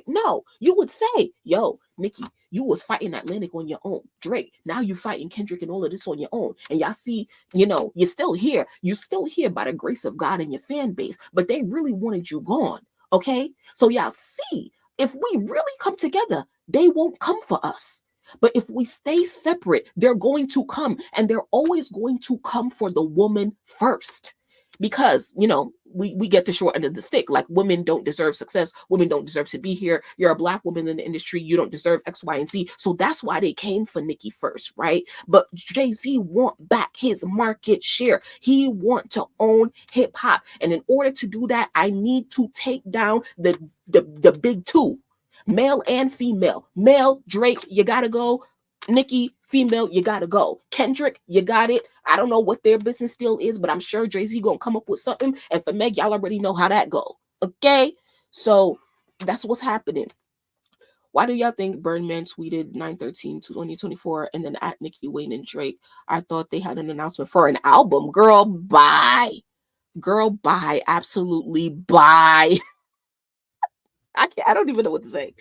No, you would say, yo, Nicki, you was fighting Atlantic on your own. Drake, now you fighting Kendrick and all of this on your own. And y'all see, you're still here. You're still here by the grace of God and your fan base, but they really wanted you gone. Okay? So y'all see, if we really come together, they won't come for us. But if we stay separate, they're going to come, and they're always going to come for the woman first. Because, we get the short end of the stick. Like, women don't deserve success. Women don't deserve to be here. You're a Black woman in the industry. You don't deserve X, Y, and Z. So that's why they came for Nicki first, right? But Jay-Z want back his market share. He want to own hip hop. And in order to do that, I need to take down the big two, male and female. Male, Drake, you gotta go. Nicki, female, you gotta go. Kendrick, you got it. I don't know what their business deal is, but I'm sure Jay-Z gonna come up with something. And for Meg, y'all already know how that go. Okay? So that's what's happening. Why do y'all think Birdman tweeted 9/13/2024 and then at Nicki, Wayne, and Drake? I thought they had an announcement for an album. Girl, bye. Girl, bye. Absolutely bye. I don't even know what to say.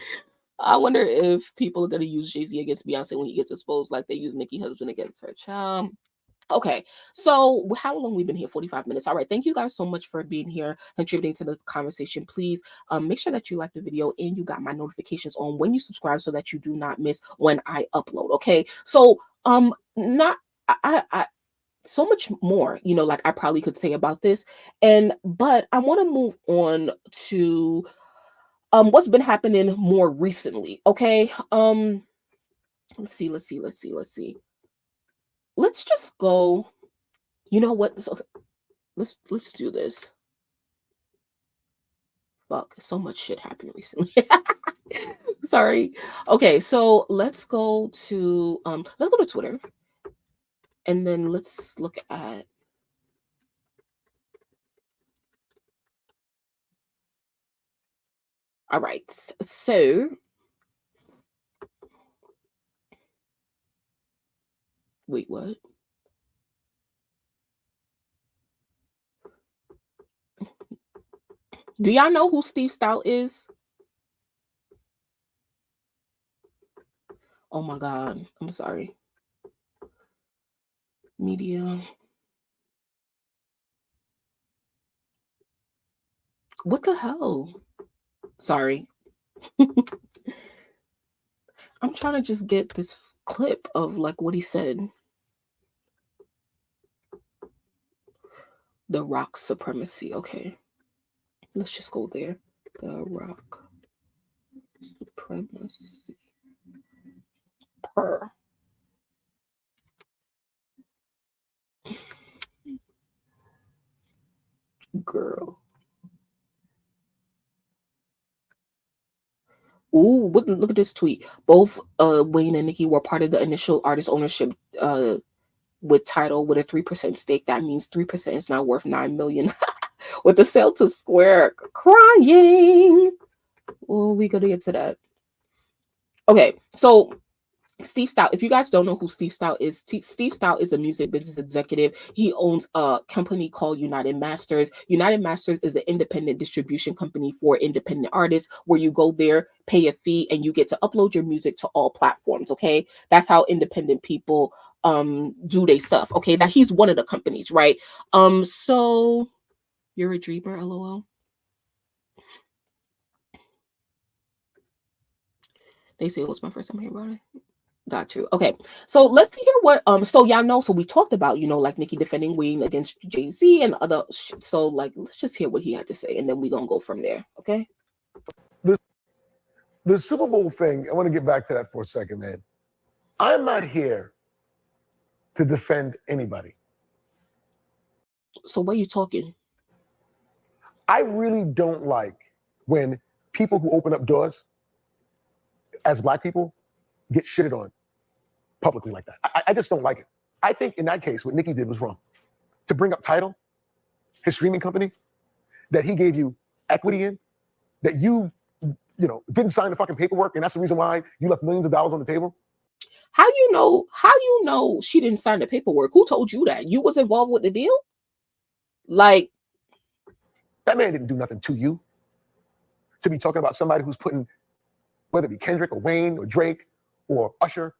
I wonder if people are going to use Jay-Z against Beyonce when he gets exposed like they use Nicki husband against her child. Okay, so how long we've been here? 45 minutes. All right, thank you guys so much for being here, contributing to the conversation. Please make sure that you like the video and you got my notifications on when you subscribe so that you do not miss when I upload. Okay, so not I so much more, you know, like I probably could say about this, but I want to move on to what's been happening more recently. Okay, let's see. Let's just go. You know what? So, let's do this. Fuck, so much shit happened recently. Sorry. Okay, so let's go to Twitter, and then let's look at. All right, so wait, what? Do y'all know who Steve Stout is? Oh my God, I'm sorry. Media. What the hell? Sorry. I'm trying to just get this clip of like what he said. The Roc supremacy. Okay. Let's just go there. The Roc supremacy. Per. Girl. Ooh, look at this tweet. Both Wayne and Nicki were part of the initial artist ownership with Tidal with a 3% stake. That means 3% is now worth $9 million. With the sale to Square, crying. Oh, we gotta get to that. Okay, so Steve Stout, if you guys don't know who Steve Stout is, Steve Stout is a music business executive. He owns a company called United Masters. United Masters is an independent distribution company for independent artists where you go there, pay a fee, and you get to upload your music to all platforms, okay? That's how independent people do their stuff, okay? That he's one of the companies, right? So you're a dreamer, LOL. They say it was my first time hearing about it. Got you. Okay, so let's hear what so y'all know, so we talked about, you know, like Nicki defending Wayne against Jay-Z and other shit. So like let's just hear what he had to say and then we're gonna go from there. Okay, the Super Bowl thing, I want to get back to that for a second, man. I'm not here to defend anybody. So what are you talking? I really don't like when people who open up doors as Black people get shitted on publicly like that. I just don't like it. I think in that case, what Nicki did was wrong. To bring up Tidal, his streaming company, that he gave you equity in, that you didn't sign the fucking paperwork, and that's the reason why you left millions of dollars on the table. How you know she didn't sign the paperwork? Who told you that? You was involved with the deal? Like, that man didn't do nothing to you. To be talking about somebody who's putting, whether it be Kendrick or Wayne or Drake or Usher,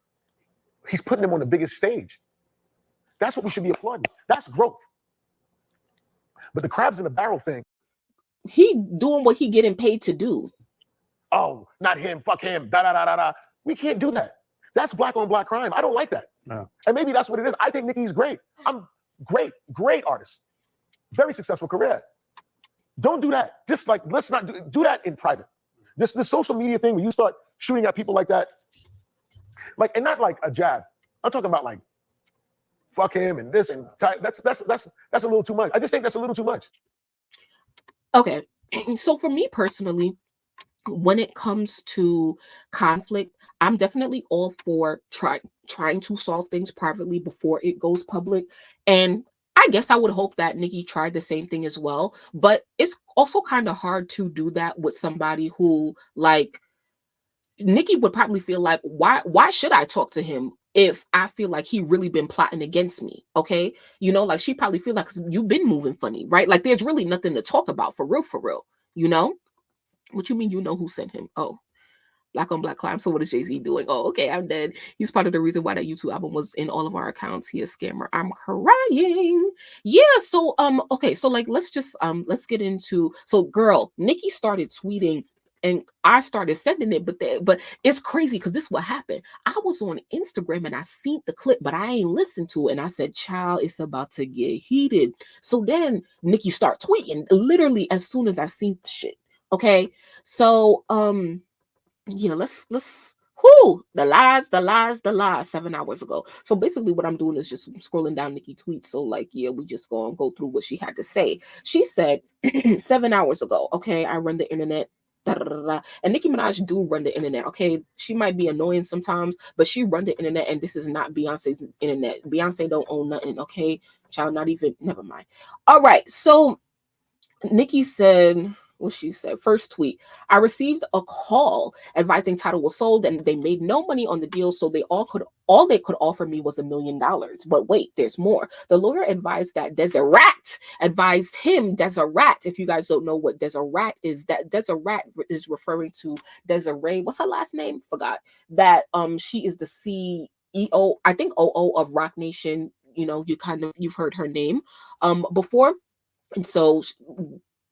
he's putting them on the biggest stage. That's what we should be applauding. That's growth. But the crabs in the barrel thing. He doing what he getting paid to do. Oh, not him, fuck him, da da da da da. We can't do that. That's Black on Black crime. I don't like that. No. And maybe that's what it is. I think Nicki's great. I'm great artist. Very successful career. Don't do that. Just like, let's not do that in private. This social media thing where you start shooting at people like that, like, and not like a jab. I'm talking about like, fuck him and this and that's a little too much. I just think that's a little too much. Okay, so for me personally, when it comes to conflict, I'm definitely all for trying to solve things privately before it goes public. And I guess I would hope that Nicki tried the same thing as well. But it's also kind of hard to do that with somebody who, like, Nicki would probably feel like, why should I talk to him if I feel like he really been plotting against me? Okay. You know, like she probably feel like you've been moving funny, right? Like there's really nothing to talk about for real, you know? What you mean you know who sent him? Oh, Black on Black crime. So what is Jay-Z doing? Oh, okay, I'm dead. He's part of the reason why that YouTube album was in all of our accounts. He a scammer. I'm crying. Yeah, so okay, so like let's just let's get into, so girl, Nicki started tweeting and I started sending it, but it's crazy because this is what happened. I was on Instagram and I seen the clip, but I ain't listened to it. And I said, child, it's about to get heated. So then Nicki start tweeting literally as soon as I seen the shit. Okay. So yeah, let's the lies 7 hours ago. So basically what I'm doing is just scrolling down Nicki tweets. So like, yeah, we just gonna go through what she had to say. She said 7 hours ago, okay, I run the internet. And Nicki Minaj do run the internet, okay? She might be annoying sometimes, but she run the internet, and this is not Beyonce's internet. Beyonce don't own nothing, okay? Child, not even, never mind. All right, so Nicki said, what she said, first tweet, I received a call advising Tidal was sold and they made no money on the deal, so all they could offer me was $1 million. But wait, there's more. The lawyer advised that Deseret advised him, Deseret, if you guys don't know what Deseret is, that Deseret is referring to Desiree, what's her last name? Forgot. That she is the CEO, I think OO of Roc Nation. You know, you've heard her name before. And so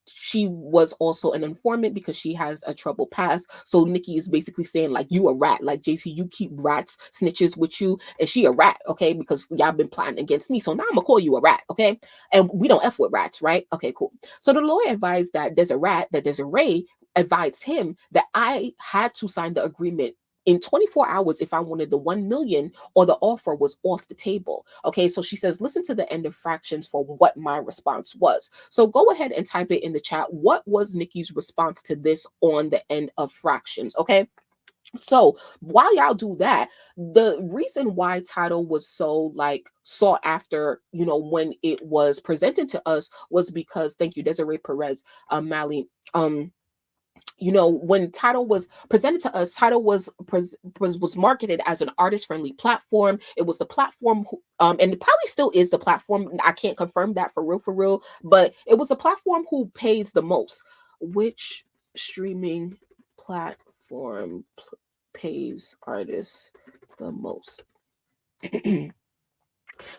she was also an informant because she has a troubled past. So Nicki is basically saying like, you a rat, like JC, you keep rats, snitches with you, and she a rat, okay? Because y'all been plotting against me. So now I'm gonna call you a rat, okay? And we don't F with rats, right? Okay, cool. So the lawyer advised that Desiree advised him that I had to sign the agreement in 24 hours if I wanted the 1 million or the offer was off the table. Okay, so she says, listen to the end of fractions for what my response was. So go ahead and type it in the chat. What was Nicki's response to this on the end of fractions? Okay. So while y'all do that, the reason why Tidal was so like sought after, you know, when it was presented to us was because, thank you, Desiree Perez, Mally, you know, when Tidal was presented to us, Tidal was marketed as an artist-friendly platform. It was the platform, and it probably still is the platform. I can't confirm that for real, but it was a platform who pays the most. Which streaming platform pays artists the most?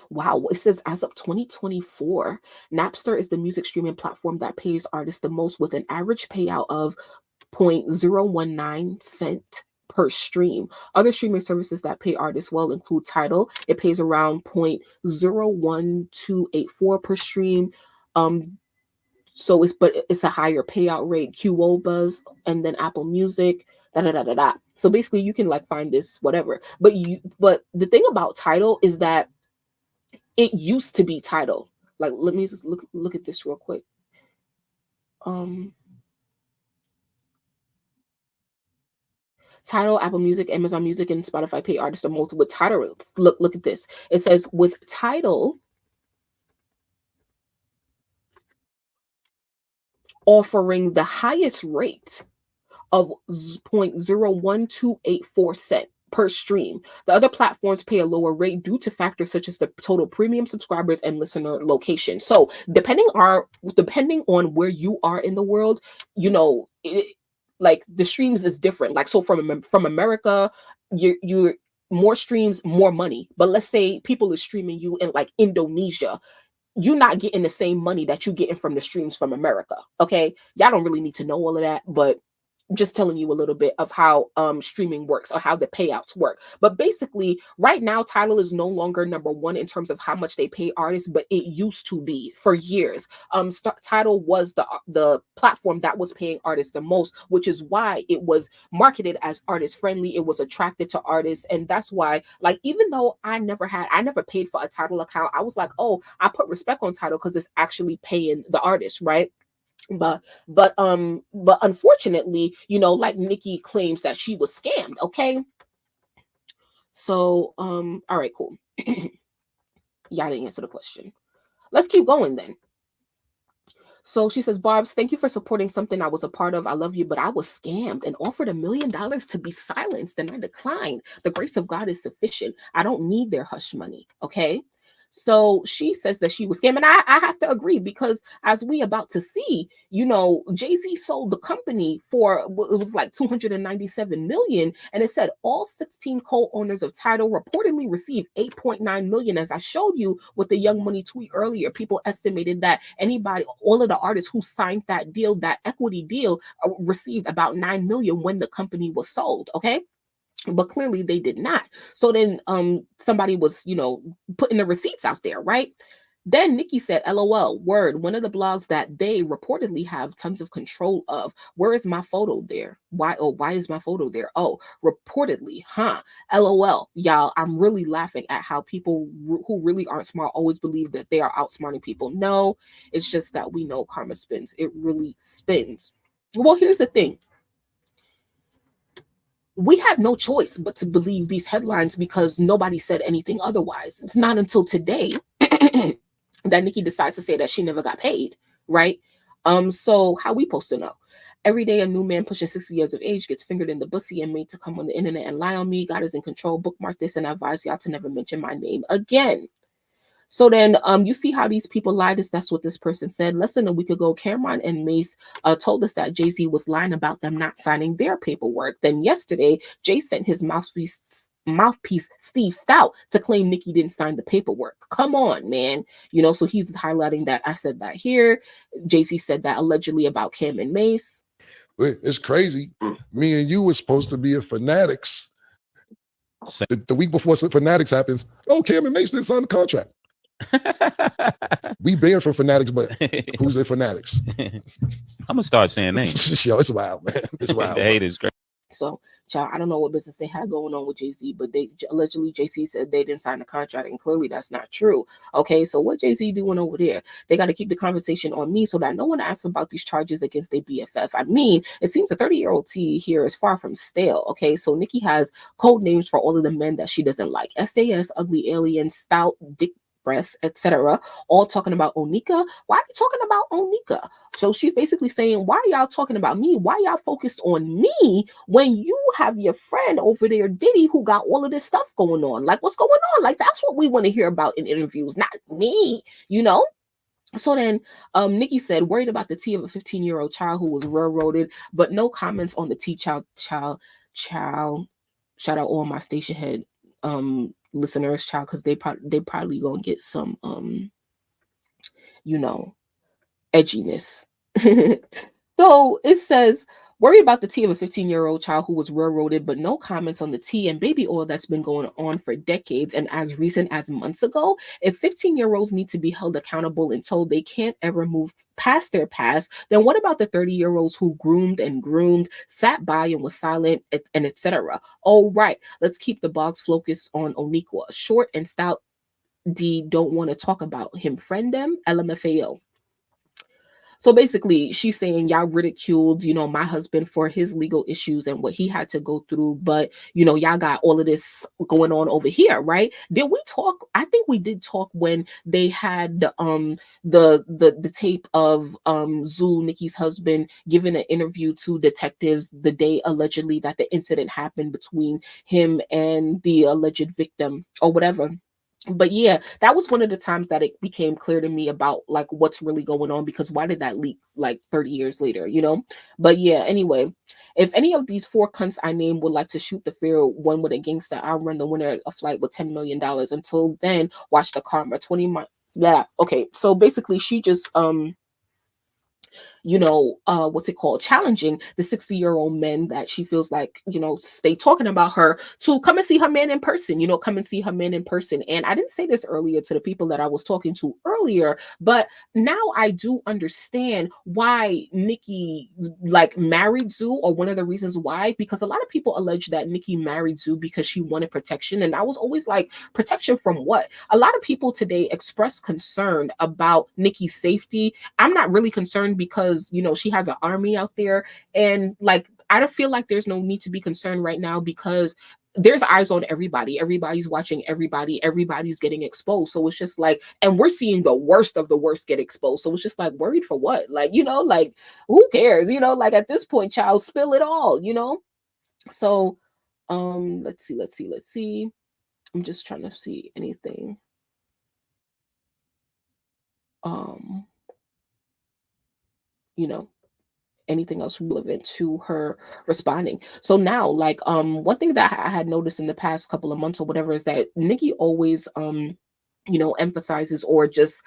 Wow, it says as of 2024, Napster is the music streaming platform that pays artists the most with an average payout of 0.019 cent per stream. Other streaming services that pay artists well include Tidal. It pays around 0.01284 per stream. So it's a higher payout rate. QOBuzz, and then Apple Music. So basically, you can like find this whatever. But the thing about Tidal is that it used to be Tidal. Like, let me just look at this real quick. Tidal, Apple Music, Amazon Music, and Spotify pay artists the most with Tidal. Look at this. It says with Tidal offering the highest rate of 0.01284 cent per stream. The other platforms pay a lower rate due to factors such as the total premium subscribers and listener location. So depending on where you are in the world, you know, like the streams is different. Like, so from America, you're more streams, more money. But let's say people are streaming you in like Indonesia, you're not getting the same money that you're getting from the streams from America. Okay, y'all don't really need to know all of that, but just telling you a little bit of how streaming works or how the payouts work. But basically, right now, Tidal is no longer number one in terms of how much they pay artists, but it used to be for years. Tidal was the platform that was paying artists the most, which is why it was marketed as artist friendly. It was attracted to artists, and that's why, like, even though I never paid for a Tidal account, I was like, oh, I put respect on Tidal because it's actually paying the artist, right? But unfortunately, you know, like Nicki claims that she was scammed. Okay, so all right, cool. Y'all didn't answer the question. Let's keep going then. So she says, Barb's, thank you for supporting something I was a part of. I love you, but I was scammed and offered $1 million to be silenced, and I declined. The grace of God is sufficient. I don't need their hush money. Okay. So she says that she was scammed. And I have to agree, because as we about to see, you know, Jay-Z sold the company for, it was like $297 million. And it said all 16 co-owners of Tidal reportedly received $8.9 million. As I showed you with the Young Money tweet earlier, people estimated that all of the artists who signed that deal, that equity deal, received about $9 million when the company was sold. Okay. But clearly they did not. So then somebody was, you know, putting the receipts out there, right? Then Nicki said, LOL, word, one of the blogs that they reportedly have tons of control of. Where is my photo there? Why is my photo there? Oh, reportedly, huh? LOL, y'all, I'm really laughing at how people who really aren't smart always believe that they are outsmarting people. No, it's just that we know karma spins. It really spins. Well, here's the thing. We have no choice but to believe these headlines because nobody said anything otherwise. It's not until today that Nicki decides to say that she never got paid, right? So how we supposed to know? Every day a new man pushing 60 years of age gets fingered in the pussy and made to come on the internet and lie on me. God is in control. Bookmark this, and I advise y'all to never mention my name again. So then you see how these people lied. That's what this person said. Less than a week ago, Cameron and Mace told us that Jay-Z was lying about them not signing their paperwork. Then yesterday, Jay sent his mouthpiece Steve Stout to claim Nicki didn't sign the paperwork. Come on, man. You know, so he's highlighting that I said that here. Jay-Z said that allegedly about Cam and Mace. It's crazy. Me and you were supposed to be at Fanatics. The week before Fanatics happens, oh, Cam and Mace didn't sign the contract. We banned from Fanatics, but who's at Fanatics? I'm gonna start saying names. Yo, it's wild, man. It's wild. The hate is great. So, child, I don't know what business they had going on with Jay-Z, but they allegedly Jay-Z said they didn't sign the contract, and clearly that's not true. Okay, so what Jay-Z doing over there? They got to keep the conversation on me so that no one asks about these charges against their BFF. I mean, it seems a 30-year-old T here is far from stale. Okay, so Nicki has code names for all of the men that she doesn't like: SAS, Ugly Alien, Stout, Dick Breath, etc., all talking about Onika. Why are they talking about Onika? So she's basically saying, why are y'all talking about me? Why y'all focused on me when you have your friend over there, Diddy, who got all of this stuff going on? Like, what's going on? Like, that's what we want to hear about in interviews, not me, you know? So then Nicki said, worried about the tea of a 15-year-old child who was railroaded, but no comments on the tea child. Shout out all my station head listeners, child, because they probably gonna get some you know, edginess. So it says, worried about the tea of a 15-year-old child who was railroaded, but no comments on the tea and baby oil that's been going on for decades and as recent as months ago. If 15-year-olds need to be held accountable and told they can't ever move past their past, then what about the 30-year-olds who groomed, sat by and was silent, and etc.? Oh, right. Let's keep the box focused on Onikwa. Short and Stout D don't want to talk about him. Friend them, LMFAO. So basically, she's saying y'all ridiculed, you know, my husband for his legal issues and what he had to go through. But, you know, y'all got all of this going on over here, right? Did we talk? I think we did talk when they had the tape of Zoo, Nicki's husband, giving an interview to detectives the day allegedly that the incident happened between him and the alleged victim or whatever. But yeah, that was one of the times that it became clear to me about like what's really going on, because why did that leak like 30 years later, you know? But yeah, anyway, if any of these 4 cunts I named would like to shoot the fair one with a gangster, I'll run the winner a flight with $10 million. Until then, watch the karma. 20 months. Yeah, okay. So basically she just you know, what's it called? Challenging the 60-year-old men that she feels like, you know, stay talking about her to come and see her man in person, you know, come and see her man in person. And I didn't say this earlier to the people that I was talking to earlier, but now I do understand why Nicki like married Zoo, or one of the reasons why, because a lot of people allege that Nicki married Zoo because she wanted protection. And I was always like, protection from what? A lot of people today express concern about Nicki's safety. I'm not really concerned because, you know, she has an army out there, and like I don't feel like there's no need to be concerned right now because there's eyes on everybody. Everybody's watching everybody. Everybody's getting exposed. So it's just like, and we're seeing the worst of the worst get exposed. So it's just like, worried for what? Like, you know, like, who cares? You know, like at this point, child, spill it all, you know? So, let's see. I'm just trying to see anything. You know, anything else relevant to her responding. So now, like, one thing that I had noticed in the past couple of months or whatever is that Nicki always, you know, emphasizes or just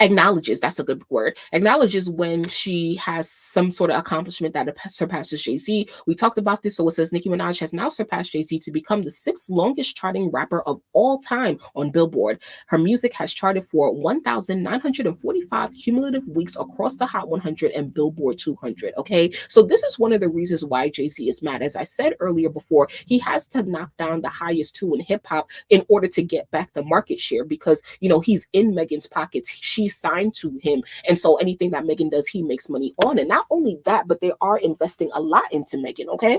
acknowledges, that's a good word, acknowledges when she has some sort of accomplishment that surpasses Jay-Z. We talked about this. So it says Nicki Minaj has now surpassed Jay-Z to become the 6th longest charting rapper of all time on Billboard. Her music has charted for 1,945 cumulative weeks across the Hot 100 and Billboard 200. Okay, so this is one of the reasons why Jay-Z is mad. As I said earlier before, he has to knock down the highest 2 in hip hop in order to get back the market share, because, you know, he's in Megan's pockets. She signed to him, and so anything that Megan does, he makes money on. And not only that, but they are investing a lot into Megan. Okay,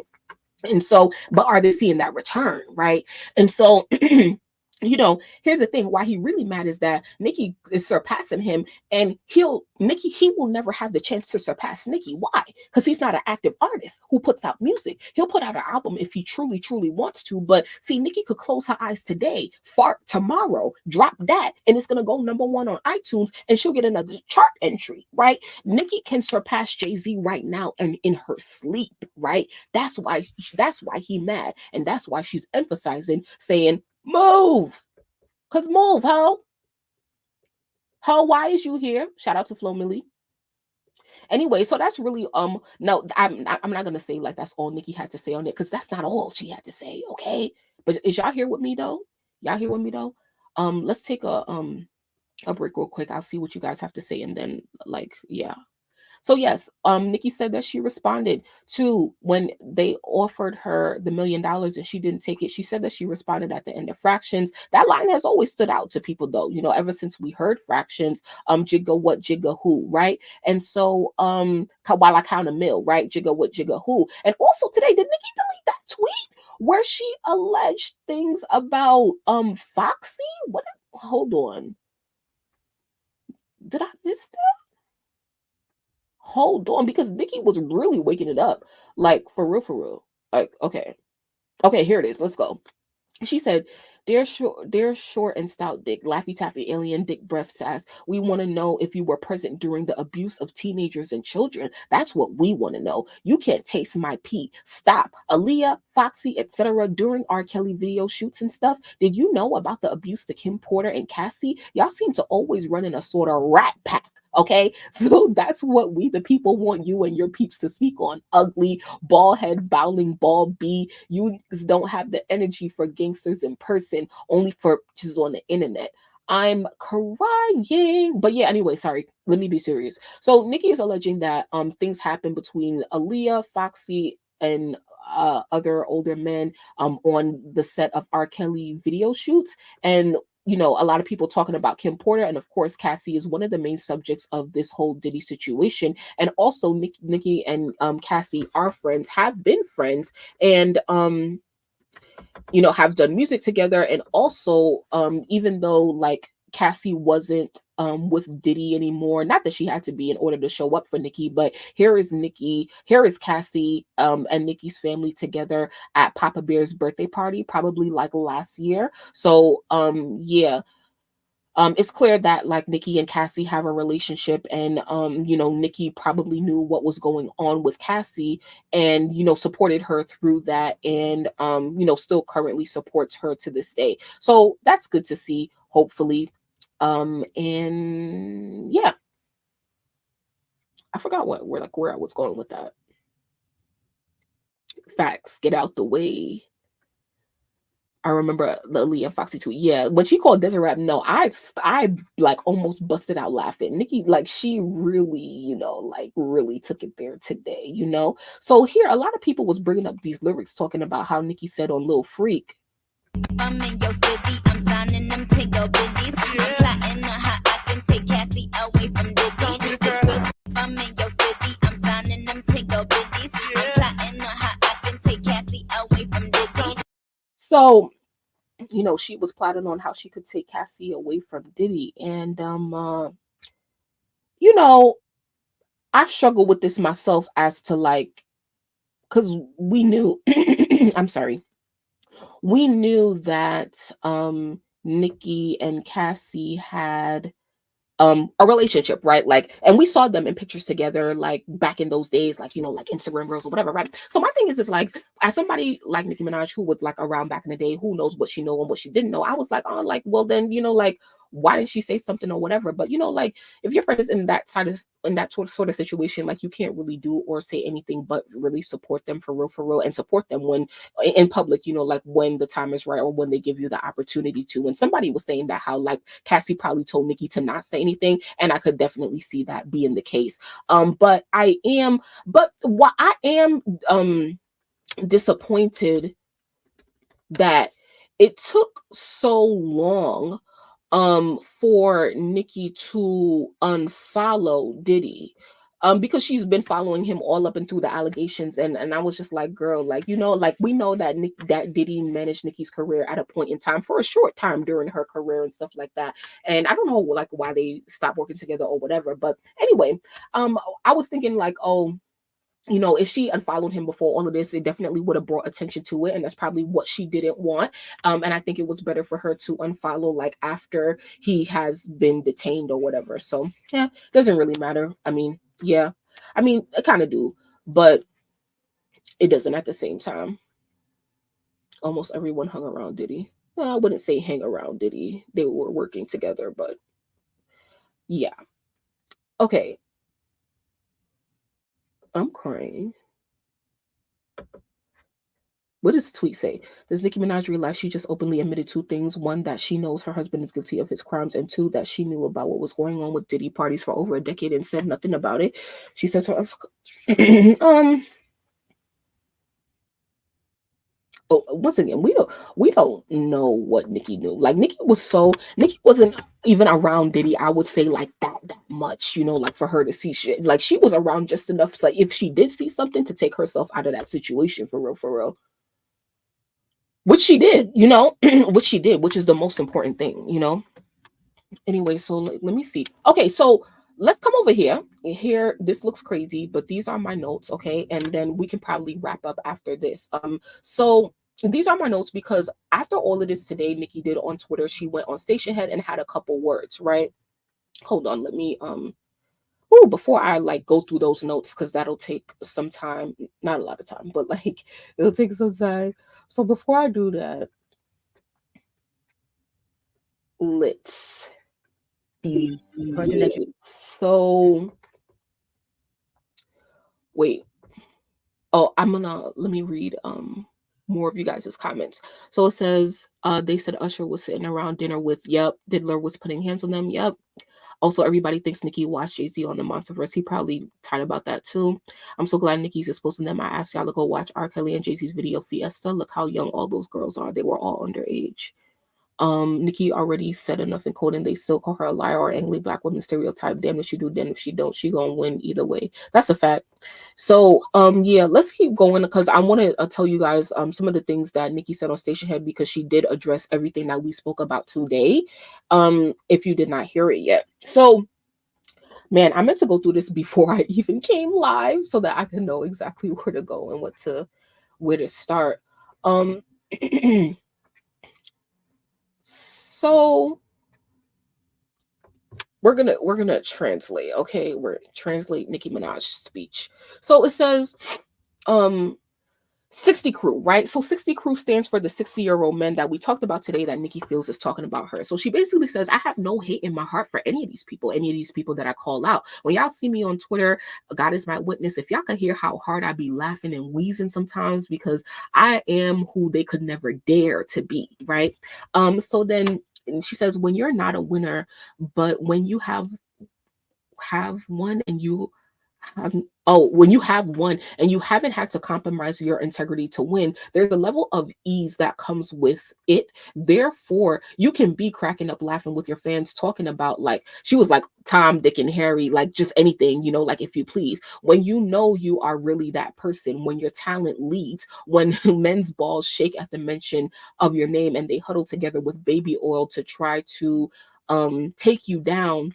and so, but are they seeing that return, right? And so you know, here's the thing, why he really mad is that Nicki is surpassing him, and he will never have the chance to surpass Nicki. Why? Because he's not an active artist who puts out music. He'll put out an album if he truly, truly wants to. But see, Nicki could close her eyes today, fart tomorrow, drop that, and it's gonna go #1 on iTunes, and she'll get another chart entry, right? Nicki can surpass Jay-Z right now and in her sleep, right? That's why he mad, and that's why she's emphasizing, saying, move, cause move, ho, why is you here? Shout out to Flo Millie. Anyway, so that's really no, I'm not gonna say like that's all Nicki had to say on it, because that's not all she had to say. Okay, but is y'all here with me though? Let's take a break real quick. I'll see what you guys have to say, and then like, yeah. So yes, Nicki said that she responded to when they offered her the $1 million and she didn't take it. She said that she responded at the end of Fractions. That line has always stood out to people though, you know, ever since we heard Fractions, jigga what, jigga who, right? And so while I count a mill, right? Jigga what, jigga who. And also today, did Nicki delete that tweet where she alleged things about Foxy? What? Hold on. Did I miss that? Hold on, because Nicki was really waking it up, like for real. Like, okay, here it is. Let's go. She said, "Dear short and stout dick, laffy taffy alien dick breath sass. We want to know if you were present during the abuse of teenagers and children. That's what we want to know. You can't taste my pee. Stop. Aaliyah, Foxy, etc. During R. Kelly video shoots and stuff. Did you know about the abuse to Kim Porter and Cassie? Y'all seem to always run in a sort of rat pack. Okay, so that's what we, the people, want you and your peeps to speak on. Ugly, bald head, bowling ball B. You don't have the energy for gangsters in person, only for just on the internet. I'm crying." But yeah, anyway, sorry. Let me be serious. So Nicki is alleging that things happen between Aaliyah, Foxy, and other older men on the set of R. Kelly video shoots. And you know, a lot of people talking about Kim Porter, and of course, Cassie is one of the main subjects of this whole Diddy situation. And also, Nicki and Cassie are friends, have been friends, and you know, have done music together. And also, even though like Cassie wasn't with Diddy anymore, not that she had to be in order to show up for Nicki, but here is Cassie and Nicki's family together at Papa Bear's birthday party, probably like last year. So yeah, it's clear that like Nicki and Cassie have a relationship, and you know, Nicki probably knew what was going on with Cassie, and you know, supported her through that, and you know, still currently supports her to this day. So that's good to see, hopefully. And yeah, I forgot where I was going with that. Facts, get out the way. I remember the Aaliyah Foxy tweet. Yeah, when she called Desiree, no, I like almost busted out laughing. Nicki, like, she really, you know, like really took it there today, you know. So here, a lot of people was bringing up these lyrics talking about how Nicki said on Lil Freak, "I'm in your city, I'm signing them take your biddies. I'm plotting on how I can take Cassie away from Diddy. I'm in your city, I'm signing them take your biddies. I'm plotting on how I can take Cassie away from Diddy." So, you know, she was plotting on how she could take Cassie away from Diddy. And, you know, I struggle with this myself as to like, because we knew, I'm sorry, we knew that Nicki and Cassie had a relationship, right? Like, and we saw them in pictures together, like back in those days, like, you know, like Instagram girls or whatever, right? So my thing is like, as somebody like Nicki Minaj, who was like around back in the day, who knows what she know and what she didn't know, I was like, oh, like, well then, you know, like, why didn't she say something or whatever? But you know, like, if your friend is in that sort of situation, like, you can't really do or say anything but really support them for real, and support them when in public, you know, like when the time is right or when they give you the opportunity to. And somebody was saying that how like Cassie probably told Nicki to not say anything, and I could definitely see that being the case. But what I am disappointed that it took so long for Nicki to unfollow Diddy. Because she's been following him all up and through the allegations, and I was just like, girl, like, you know, like, we know that that Diddy managed Nicki's career at a point in time for a short time during her career and stuff like that. And I don't know like why they stopped working together or whatever. But anyway, I was thinking like, oh, you know, if she unfollowed him before all of this, it definitely would have brought attention to it. And that's probably what she didn't want. And I think it was better for her to unfollow like after he has been detained or whatever. So yeah, doesn't really matter. I mean, yeah, I mean, I kind of do, but it doesn't at the same time. Almost everyone hung around Diddy. Well, I wouldn't say hang around Diddy. They were working together, but yeah. Okay. I'm crying. What does the tweet say? Does Nicki Minaj realize she just openly admitted two things? One, that she knows her husband is guilty of his crimes, and two, that she knew about what was going on with Diddy parties for over a decade and said nothing about it. She says her once again, we don't know what Nicki knew. Like Nicki wasn't even around Diddy, I would say, like that much, you know, like for her to see shit. Like she was around just enough, so like if she did see something, to take herself out of that situation for real. Which she did, you know, which is the most important thing, you know. Anyway, so let me see. Okay, so let's come over here. Here, this looks crazy, but these are my notes, okay? And then we can probably wrap up after this. So these are my notes because after all of this today, Nicki did on Twitter, she went on Station Head and had a couple words, right? Hold on, let me before I like go through those notes, because that'll take some time, not a lot of time, but like it'll take some time. So before I do that, let's see. So wait. Oh, let me read more of you guys' comments. So it says they said Usher was sitting around dinner with, yep, Diddler was putting hands on them, yep. Also, everybody thinks Nicki watched Jay-Z on the Monsterverse. He probably tired about that too. I'm so glad Nicki's exposing them. I asked y'all to go watch R. Kelly and Jay-Z's video Fiesta. Look how young all those girls are. They were all underage. Nicki already said enough in code, and they still call her a liar or angry black woman stereotype. Damn if she do, damn if she don't. She gonna win either way. That's a fact. So yeah, let's keep going because I want to tell you guys some of the things that Nicki said on Station Head, because she did address everything that we spoke about today. If you did not hear it yet. So man, I meant to go through this before I even came live so that I could know exactly where to go and where to start. So we're gonna translate, okay? We're translate Nicki Minaj's speech. So it says 60 Crew, right? So 60 Crew stands for the 60-year-old men that we talked about today that Nicki feels is talking about her. So she basically says, I have no hate in my heart for any of these people that I call out. When y'all see me on Twitter, God is my witness, if y'all could hear how hard I be laughing and wheezing sometimes, because I am who they could never dare to be, right? So then she says, when you're not a winner, but when you have one and you have Oh, when you have won and you haven't had to compromise your integrity to win, there's a level of ease that comes with it. Therefore, you can be cracking up laughing with your fans talking about, like, she was like Tom, Dick, and Harry, like just anything, you know, like if you please. When you know you are really that person, when your talent leads, when men's balls shake at the mention of your name and they huddle together with baby oil to try to take you down,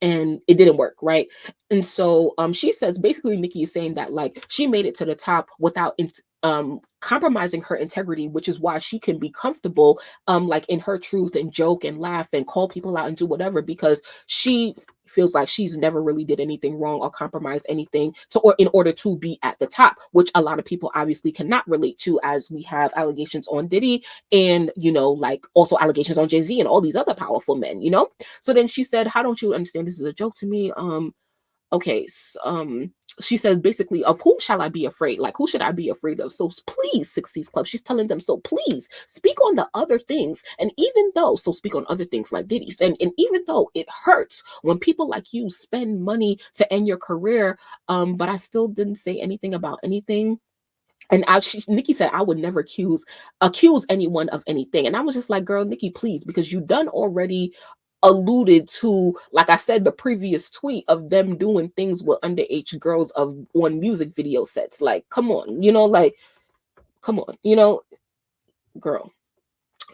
and it didn't work, right? And so she says basically Nicki is saying that like she made it to the top without compromising her integrity, which is why she can be comfortable like in her truth and joke and laugh and call people out and do whatever, because she feels like she's never really did anything wrong or compromised anything to, or in order to be at the top, which a lot of people obviously cannot relate to, as we have allegations on Diddy and, you know, like also allegations on Jay-Z and all these other powerful men, you know? So then she said, how don't you understand this is a joke to me? Okay, she said basically, of whom shall I be afraid? Like, who should I be afraid of? So please, 60s Club, she's telling them, so please speak on the other things. And even though, so speak on other things like Diddy's. And even though it hurts when people like you spend money to end your career, but I still didn't say anything about anything. And Nicki said, I would never accuse anyone of anything. And I was just like, girl, Nicki, please, because you done already alluded to, like I said, the previous tweet of them doing things with underage girls on music video sets. Like, come on, you know, like, come on, you know, girl.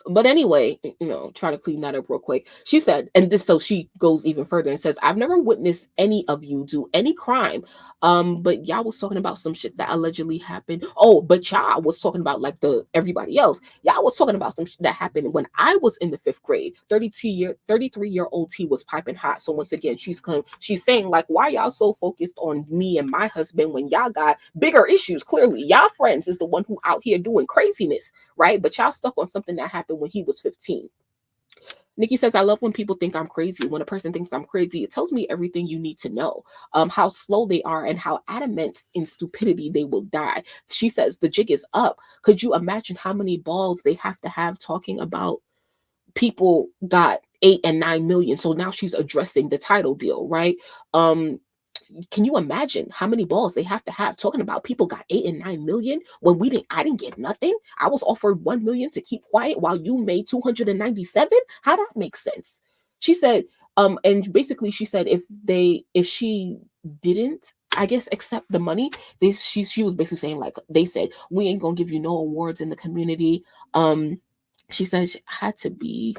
But anyway, you know, try to clean that up real quick. She said, and this, so she goes even further and says, I've never witnessed any of you do any crime. But y'all was talking about some shit that allegedly happened. Oh, but y'all was talking about like everybody else. Y'all was talking about some shit that happened when I was in the 5th grade. 33-year-old T was piping hot. So once again, she's saying like, why y'all so focused on me and my husband when y'all got bigger issues? Clearly, y'all friends is the one who out here doing craziness, right? But y'all stuck on something that happened when he was 15. Nicki says, I love when people think I'm crazy. When a person thinks I'm crazy, it tells me everything you need to know. How slow they are and how adamant in stupidity they will die. She says, the jig is up. Could you imagine how many balls they have to have talking about people got 8 and 9 million? So now she's addressing the Tidal deal, right? Can you imagine how many balls they have to have talking about people got 8 and 9 million when I didn't get nothing? I was offered 1 million to keep quiet while you made 297. How that makes sense? She said, and basically she said if she didn't, I guess, accept the money, she was basically saying like, they said, we ain't gonna give you no awards in the community. She said she had to be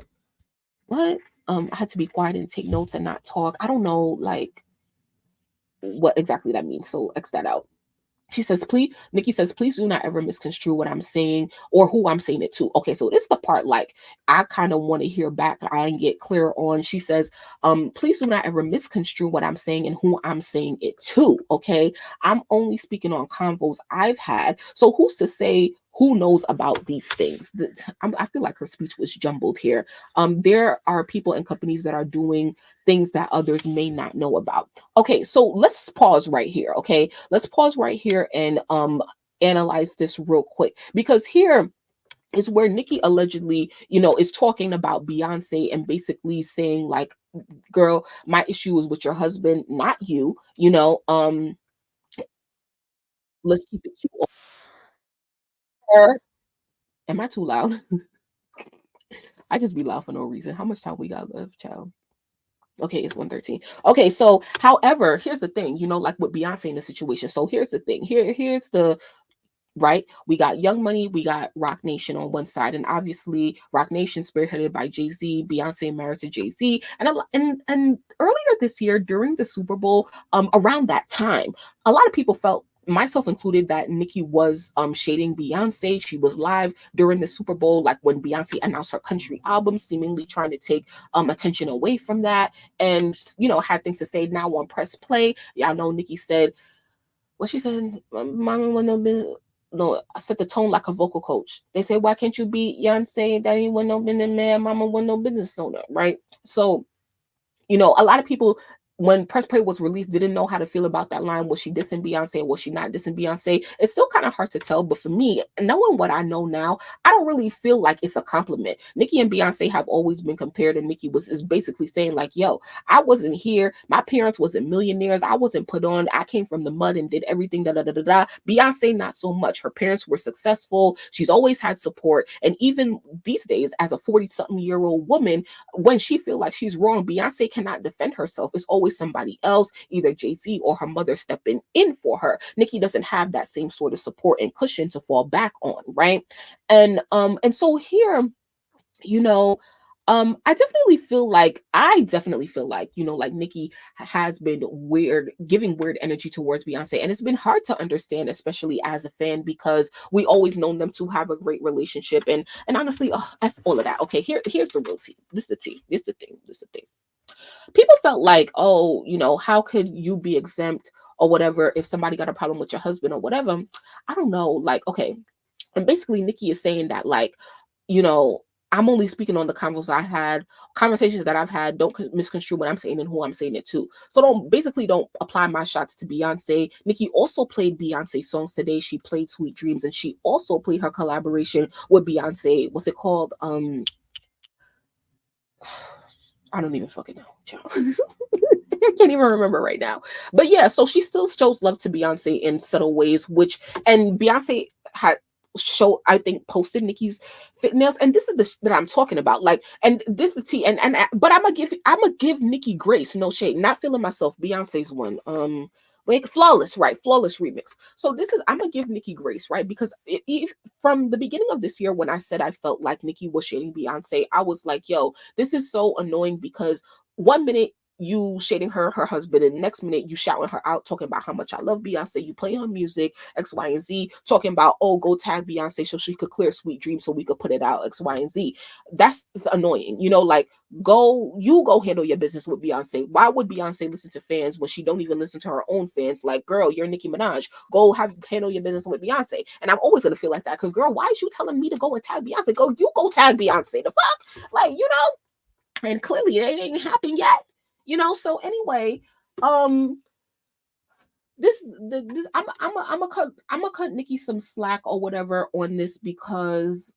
I had to be quiet and take notes and not talk. I don't know, like, what exactly that means, so X that out. She says, please, Nicki says, please do not ever misconstrue what I'm saying or who I'm saying it to. Okay, so this is the part like I kind of want to hear back. I didn't get clear on. She says, please do not ever misconstrue what I'm saying and who I'm saying it to. Okay, I'm only speaking on convos I've had. So who's to say who knows about these things? I feel like her speech was jumbled here. There are people and companies that are doing things that others may not know about. Okay, so let's pause right here. Okay, let's pause right here and analyze this real quick, because here is where Nicki allegedly, you know, is talking about Beyonce and basically saying like, girl, my issue is with your husband, not you, you know. Let's keep it cute. Am I too loud? I just be loud for no reason. How much time we got left, child? Okay, it's 1:13. Okay, so however, here's the thing, you know, like with Beyonce in the situation. So here's the thing. Here's the right. We got Young Money, we got Roc Nation on one side, and obviously Roc Nation spearheaded by Jay-Z, Beyonce married to Jay-Z, and earlier this year during the Super Bowl, around that time, a lot of people felt, myself included, that Nicki was shading Beyonce. She was live during the Super Bowl, like when Beyonce announced her country album, seemingly trying to take attention away from that, and you know, had things to say. Now on Press Play, y'all know Nicki said what she said. No, I set the tone like a vocal coach. They say, why can't you be Beyonce? Daddy want no business man, mama want no business owner, right? So, you know, a lot of people when Press Play was released, didn't know how to feel about that line. Was she dissing Beyonce or was she not dissing Beyonce? It's still kind of hard to tell. But for me, knowing what I know now, I don't really feel like it's a compliment. Nicki and Beyonce have always been compared, and Nicki is basically saying like, yo, I wasn't here. My parents wasn't millionaires. I wasn't put on. I came from the mud and did everything. Da da da da da. Beyonce, not so much. Her parents were successful. She's always had support. And even these days, as a 40-something-year-old woman, when she feel like she's wrong, Beyonce cannot defend herself. It's always somebody else, either Jay-Z or her mother, stepping in for her. Nicki doesn't have that same sort of support and cushion to fall back on, right? And so here, you know, I definitely feel like, you know, like Nicki has been weird, giving weird energy towards Beyonce. And it's been hard to understand, especially as a fan, because we always known them to have a great relationship. And honestly, F all of that. Okay, here's the real tea. This is the tea. This is the thing. This is the thing. People felt like, oh, you know, how could you be exempt or whatever if somebody got a problem with your husband or whatever? I don't know. Like, okay. And basically, Nicki is saying that, like, you know, I'm only speaking on the conversations that I've had. Don't misconstrue what I'm saying and who I'm saying it to. So don't apply my shots to Beyonce. Nicki also played Beyonce songs today. She played Sweet Dreams, and she also played her collaboration with Beyonce. What's it called? I don't even fucking know. I can't even remember right now. But yeah, so she still shows love to Beyonce in subtle ways, and Beyonce had I think posted Nicki's fit nails, and this is that I'm talking about. Like, and this is the tea, but I'm gonna give Nicki grace, no shade. Not feeling myself. Beyonce's one, like Flawless, right? Flawless remix. So I'm gonna give Nicki grace, right? Because if from the beginning of this year, when I said I felt like Nicki was shading Beyonce, I was like, yo, this is so annoying, because 1 minute you shading her husband, and the next minute you shouting her out, talking about how much I love Beyonce, you play her music, X, Y, and Z, talking about, oh, go tag Beyonce so she could clear Sweet Dreams so we could put it out, X, Y, and Z. That's annoying. You know, like, go handle your business with Beyonce. Why would Beyonce listen to fans when she don't even listen to her own fans? Like, girl, you're Nicki Minaj. Go handle your business with Beyonce. And I'm always gonna feel like that, because, girl, why is you telling me to go and tag Beyonce? You go tag Beyonce. The fuck? Like, you know, and clearly it ain't happened yet. You know, so anyway, I'm gonna cut Nicki some slack or whatever on this, because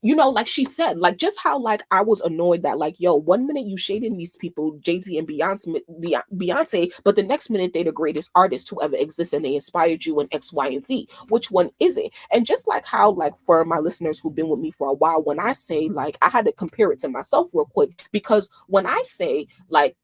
you know, like she said, like, just how, like, I was annoyed that, like, yo, 1 minute you shading these people, Jay-Z and Beyonce, but the next minute they're the greatest artists who ever exist and they inspired you in X, Y, and Z. Which one is it? And just like how, like, for my listeners who've been with me for a while, when I say, like, I had to compare it to myself real quick, because when I say, like,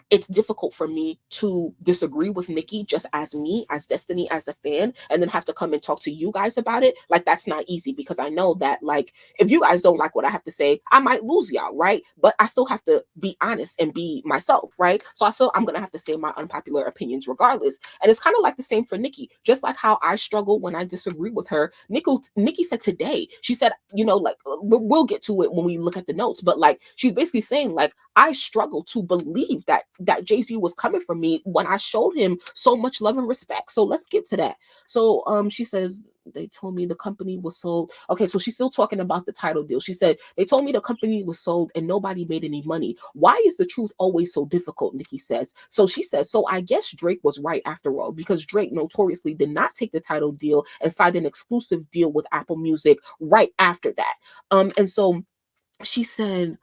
it's difficult for me to disagree with Nicki just as me, as Destiny, as a fan, and then have to come and talk to you guys about it. Like, that's not easy, because I know that, like, if you guys don't like what I have to say, I might lose y'all, right? But I still have to be honest and be myself, right? So I'm going to have to say my unpopular opinions regardless. And it's kind of like the same for Nicki. Just like how I struggle when I disagree with her, Nicki said today, she said, you know, like, we'll get to it when we look at the notes, but, like, she's basically saying, like, I struggle to believe that Jay-Z was coming for me when I showed him so much love and respect. So let's get to that. So she says, they told me the company was sold. Okay, so she's still talking about the Tidal deal. She said, they told me the company was sold and nobody made any money. Why is the truth always so difficult? Nicki says. So she says, so I guess Drake was right after all, because Drake notoriously did not take the Tidal deal and signed an exclusive deal with Apple Music right after that. And so she said,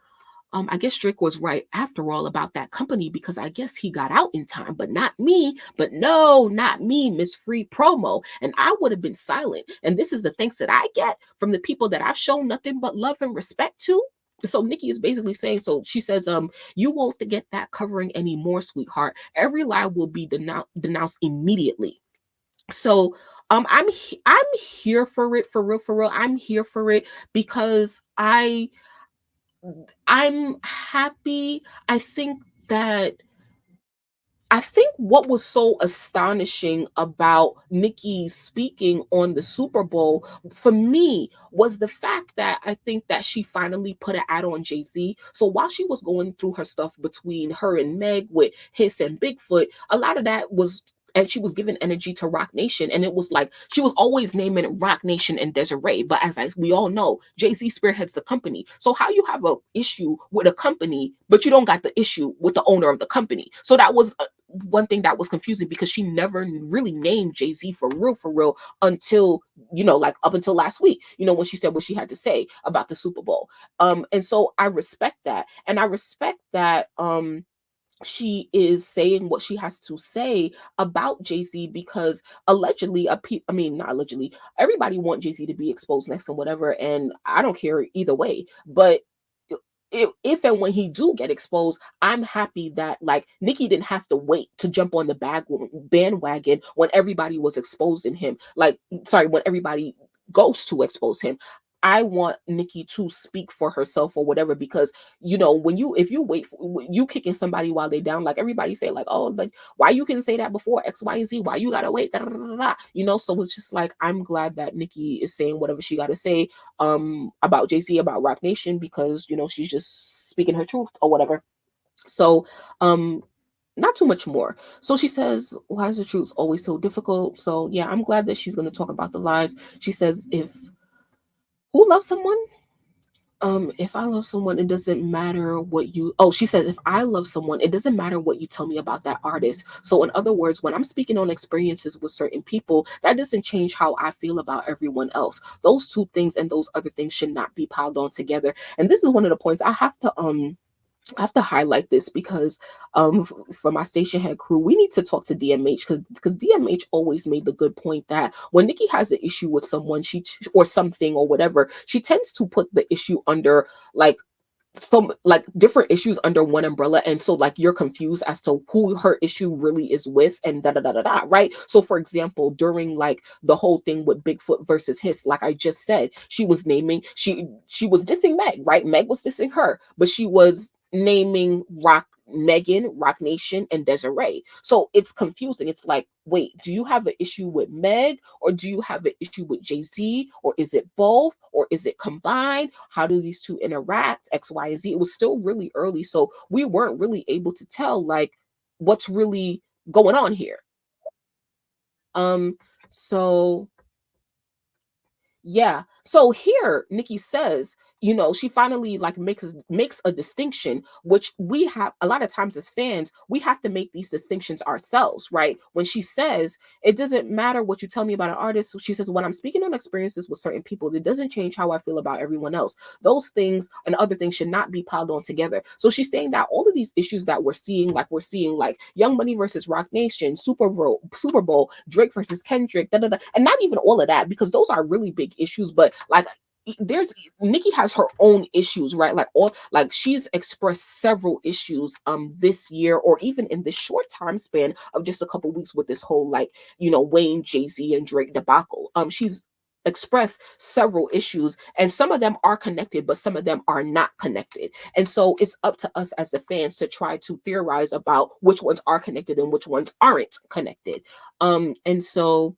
I guess Drake was right after all about that company, because I guess he got out in time, but not me. But no, not me, Miss Free Promo. And I would have been silent. And this is the thanks that I get from the people that I've shown nothing but love and respect to. So Nicki is basically saying, so she says, you won't get that covering anymore, sweetheart. Every lie will be denounced immediately. So I'm here for it, for real. I'm here for it, because I'm happy. I think what was so astonishing about Nicki speaking on the Super Bowl for me was the fact that I think that she finally put an ad on Jay-Z. So while she was going through her stuff between her and Meg with Hiss and Bigfoot, a lot of that was and she was giving energy to Roc Nation, and it was like she was always naming Roc Nation and Desiree. But as we all know, Jay-Z spearheads the company. So how you have an issue with a company, but you don't got the issue with the owner of the company? So that was one thing that was confusing, because she never really named Jay-Z for real until, you know, like up until last week, you know, when she said what she had to say about the Super Bowl. And so I respect that, and I respect that she is saying what she has to say about Jay-Z, because allegedly, I mean, not allegedly, everybody want Jay-Z to be exposed next and whatever, and I don't care either way. But if and when he do get exposed, I'm happy that like Nicki didn't have to wait to jump on the bandwagon when everybody was exposing him. Like, sorry, when everybody goes to expose him. I want Nicki to speak for herself or whatever, because, you know, if you wait for you kicking somebody while they down, like everybody say like, oh, like why you can say that before X, Y, and Z, why you gotta wait, da, da, da, da. You know, so it's just like, I'm glad that Nicki is saying whatever she gotta say about Jay-Z, about Roc Nation, because, you know, she's just speaking her truth or whatever. So not too much more. So she says, why is the truth always so difficult? So yeah, I'm glad that she's going to talk about the lies. She says, who loves someone? If I love someone, it doesn't matter what you, she says, if I love someone, it doesn't matter what you tell me about that artist. So in other words, when I'm speaking on experiences with certain people, that doesn't change how I feel about everyone else. Those two things and those other things should not be piled on together. And this is one of the points I have to highlight this, because for my station head crew, we need to talk to DMH, because DMH always made the good point that when Nicki has an issue with someone, or something or whatever, she tends to put the issue under like some like different issues under one umbrella, and so like you're confused as to who her issue really is with, and da da da da da, right? So for example, during like the whole thing with Bigfoot versus Hiss, like I just said, she was naming, she was dissing Meg, right? Meg was dissing her, but she was naming Megan, Roc Nation, and Desiree. So it's confusing. It's like, wait, do you have an issue with Meg, or do you have an issue with Jay-Z, or is it both, or is it combined? How do these two interact? X, Y, and Z. It was still really early, so we weren't really able to tell like what's really going on here. So yeah. So here Nicki says, you know, she finally like makes a distinction, which we have a lot of times as fans, we have to make these distinctions ourselves, right? When she says, it doesn't matter what you tell me about an artist, so she says, when I'm speaking on experiences with certain people, it doesn't change how I feel about everyone else. Those things and other things should not be piled on together. So she's saying that all of these issues that we're seeing like Young Money versus Roc Nation, Super Bowl, Drake versus Kendrick, da, da, da, and not even all of that, because those are really big issues, but like Nicki has her own issues, right? Like she's expressed several issues this year, or even in this short time span of just a couple weeks with this whole like, you know, Wayne, Jay-Z, and Drake debacle. She's expressed several issues, and some of them are connected, but some of them are not connected. And so it's up to us as the fans to try to theorize about which ones are connected and which ones aren't connected. And so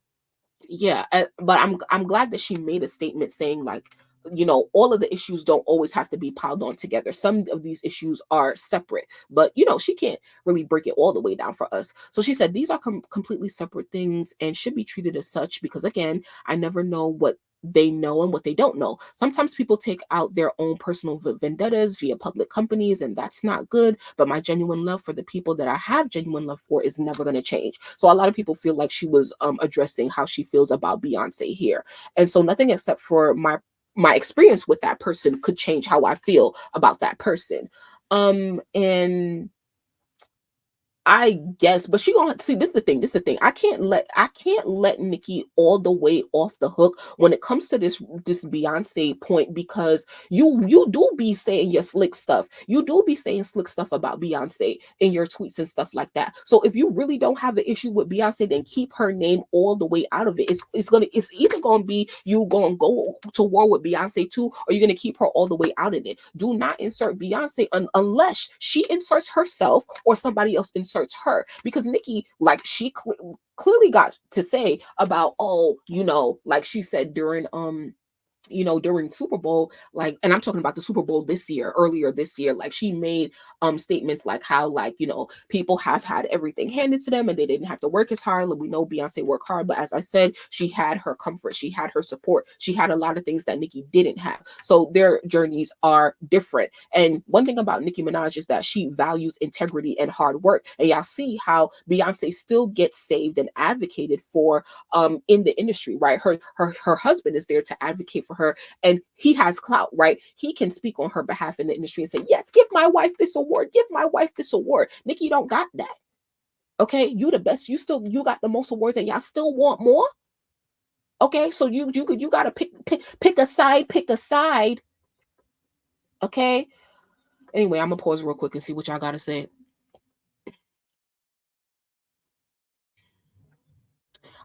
yeah, but I'm glad that she made a statement saying like, you know, all of the issues don't always have to be piled on together. Some of these issues are separate, but you know, she can't really break it all the way down for us. So she said these are completely separate things and should be treated as such, because again, I never know what they know and what they don't know. Sometimes people take out their own personal vendettas via public companies, and that's not good. But my genuine love for the people that I have genuine love for is never going to change. So a lot of people feel like she was addressing how she feels about Beyoncé here. And so nothing except for my experience with that person could change how I feel about that person. And I guess, but she gonna see, this is the thing. I can't let Nicki all the way off the hook when it comes to this Beyonce point, because you do be saying your slick stuff. You do be saying slick stuff about Beyonce in your tweets and stuff like that. So if you really don't have an issue with Beyonce, then keep her name all the way out of it. It's either gonna be you gonna go to war with Beyonce too, or you're gonna keep her all the way out of it. Do not insert Beyonce unless she inserts herself or somebody else inserts her, because Nicki, like she clearly got to say about, oh, you know, like she said during you know, during Super Bowl, like, and I'm talking about the Super Bowl this year, earlier this year, like she made statements like how, like, you know, people have had everything handed to them and they didn't have to work as hard. Like, we know Beyonce worked hard, but as I said, she had her comfort, she had her support, she had a lot of things that Nicki didn't have. So their journeys are different. And one thing about Nicki Minaj is that she values integrity and hard work. And y'all see how Beyonce still gets saved and advocated for in the industry, right? Her husband is there to advocate for her, and he has clout, right? He can speak on her behalf in the industry and say, yes, give my wife this award, give my wife this award. Nicki don't got that. Okay, you the best, you got the most awards and y'all still want more. Okay, so you gotta pick a side. Okay, anyway, I'm gonna pause real quick and see what y'all gotta say.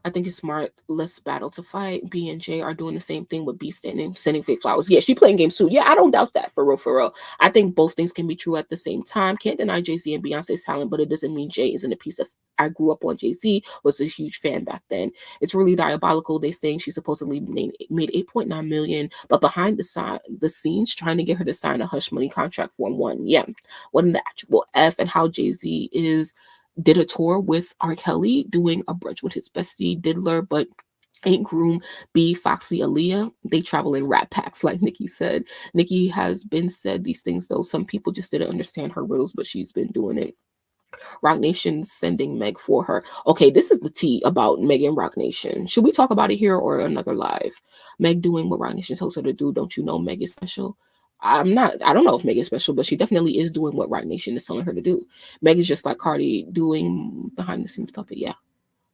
I think it's smart. Less battle to fight. B and J are doing the same thing with B sending fake flowers. Yeah, she playing games too. Yeah, I don't doubt that, for real, for real. I think both things can be true at the same time. Can't deny Jay-Z and Beyonce's talent, but it doesn't mean Jay isn't a piece of. I grew up on Jay-Z, was a huge fan back then. It's really diabolical. They saying she supposedly made 8.9 million, but behind the scenes trying to get her to sign a hush money contract for one. Yeah, what in the actual F, and how Jay-Z did a tour with R. Kelly doing a brunch with his bestie Diddler, but ain't groom B, Foxy, Aaliyah. They travel in rat packs, like Nicki said. Nicki has been said these things, though. Some people just didn't understand her riddles, but she's been doing it. Roc Nation sending Meg for her. Okay, this is the tea about Meg and Roc Nation. Should we talk about it here or another live? Meg doing what Roc Nation tells her to do. Don't you know Meg is special? I don't know if Meg is special, but she definitely is doing what Roc Nation is telling her to do. Meg is just like Cardi doing behind the scenes puppet. Yeah.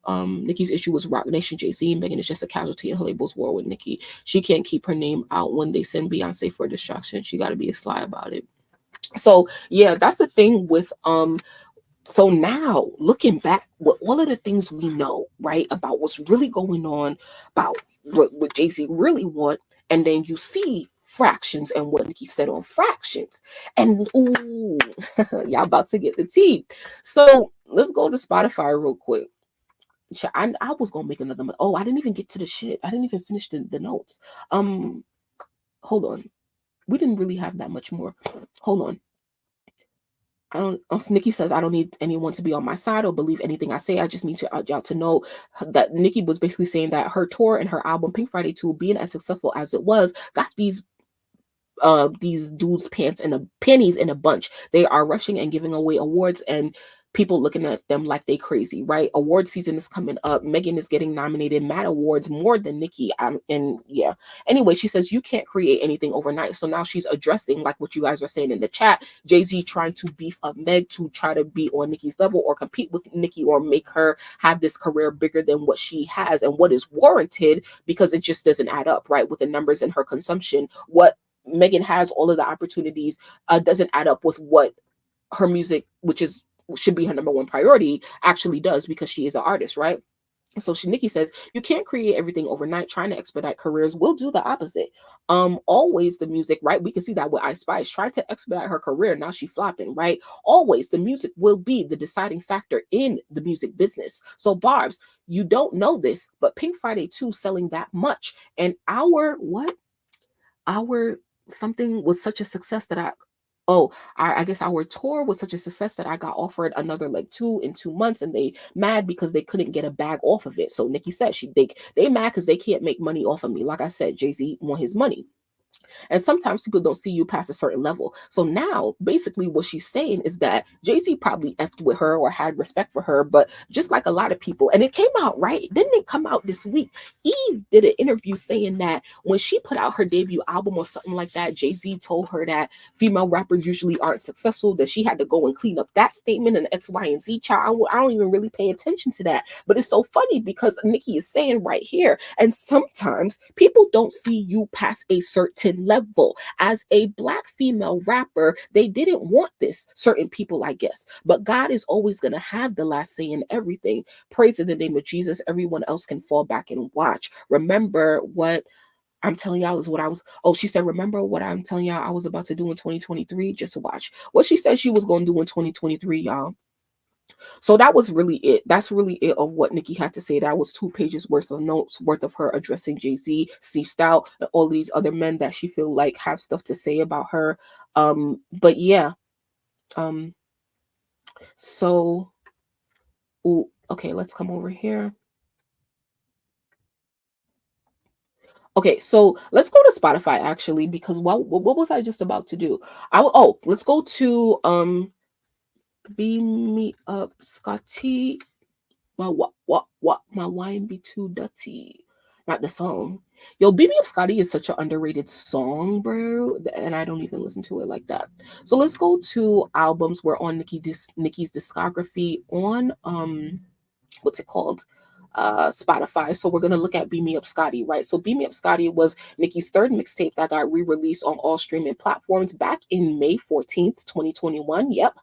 Nicki's issue was Roc Nation, Jay-Z. Megan is just a casualty in her label's war with Nicki. She can't keep her name out when they send Beyonce for a distraction. She got to be sly about it. So yeah, that's the thing with so now looking back with all of the things we know, right, about what's really going on, about what Jay-Z really want, and then you see Fractions and what Nicki said on Fractions, and ooh, y'all about to get the tea. So let's go to Spotify real quick. I was gonna make another. Oh, I didn't even get to the shit. I didn't even finish the notes. Hold on. We didn't really have that much more. Hold on. Nicki says, I don't need anyone to be on my side or believe anything I say. I just need y'all to know that Nicki was basically saying that her tour and her album Pink Friday 2, being as successful as it was, got these dudes' panties in a bunch. They are rushing and giving away awards, and people looking at them like they crazy, right? Award season is coming up. Megan is getting nominated mad awards more than Nicki. And yeah. Anyway, she says you can't create anything overnight. So now she's addressing, like what you guys are saying in the chat, Jay-Z trying to beef up Meg to try to be on Nicki's level or compete with Nicki or make her have this career bigger than what she has and what is warranted, because it just doesn't add up, right? With the numbers and her consumption, what Megan has, all of the opportunities, doesn't add up with what her music, which should be her number one priority, actually does, because she is an artist, right? So Nicki says you can't create everything overnight. Trying to expedite careers will do the opposite. Always the music, right? We can see that with Ice Spice tried to expedite her career. Now she's flopping, right? Always the music will be the deciding factor in the music business. So Barbs, you don't know this, but Pink Friday 2 selling that much, and our something was such a success that I guess our tour was such a success that I got offered another like 2 in 2 months, and they mad because they couldn't get a bag off of it. So Nicki said they mad because they can't make money off of me. Like I said, Jay-Z want his money. And sometimes people don't see you past a certain level. So now, basically, what she's saying is that Jay-Z probably effed with her or had respect for her, but just like a lot of people, and it came out, right? Didn't it come out this week? Eve did an interview saying that when she put out her debut album or something like that, Jay-Z told her that female rappers usually aren't successful, that she had to go and clean up that statement and X, Y, and Z. Child, I don't even really pay attention to that. But it's so funny because Nicki is saying right here, and sometimes people don't see you past a certain level. As a Black female rapper, they didn't want this, certain people, I guess. But God is always going to have the last say in everything. Praise in the name of Jesus. Everyone else can fall back and watch. Remember what I'm telling y'all is what I was. Oh, she said, remember what I'm telling y'all I was about to do in 2023? Just watch. What she said she was going to do in 2023, y'all. So that was really it. That's really it of what Nicki had to say. That was 2 pages worth of notes worth of her addressing Jay-Z, Steve Stout, and all these other men that she feel like have stuff to say about her. But yeah. So ooh, okay, let's come over here. Okay, so let's go to Spotify actually, because what was I just about to do? Let's go to Beam Me Up Scotty. My wine be too dirty. Not the song. Yo, Beam Me Up Scotty is such an underrated song, bro, and I don't even listen to it like that. So let's go to albums. We're on Nicki's discography on what's it called? Spotify. So we're gonna look at Beam Me Up Scotty, right? So Beam Me Up Scotty was Nicki's 3rd mixtape that got re-released on all streaming platforms back in May 14th, 2021. Yep,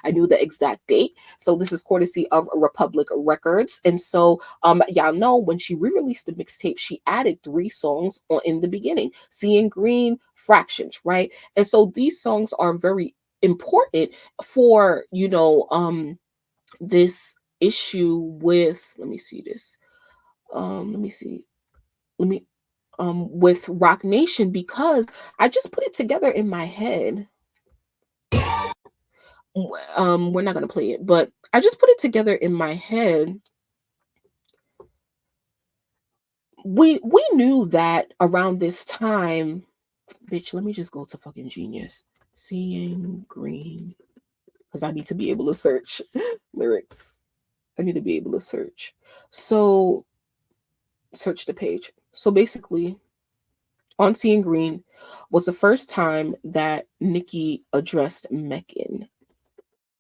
I knew the exact date. So this is courtesy of Republic Records. And so y'all know when she re-released the mixtape, she added 3 songs in the beginning: Seeing Green, Fractions, right? And so these songs are very important for, you know, this issue with, let me see this. With Roc Nation, because I just put it together in my head. We're not gonna play it, but I just put it together in my head. We knew that around this time, bitch, let me just go to fucking Genius. Seeing Green, because I need to be able to search lyrics. I need to be able to search. So search the page. So basically, on Seeing Green was the first time that Nicki addressed Megan.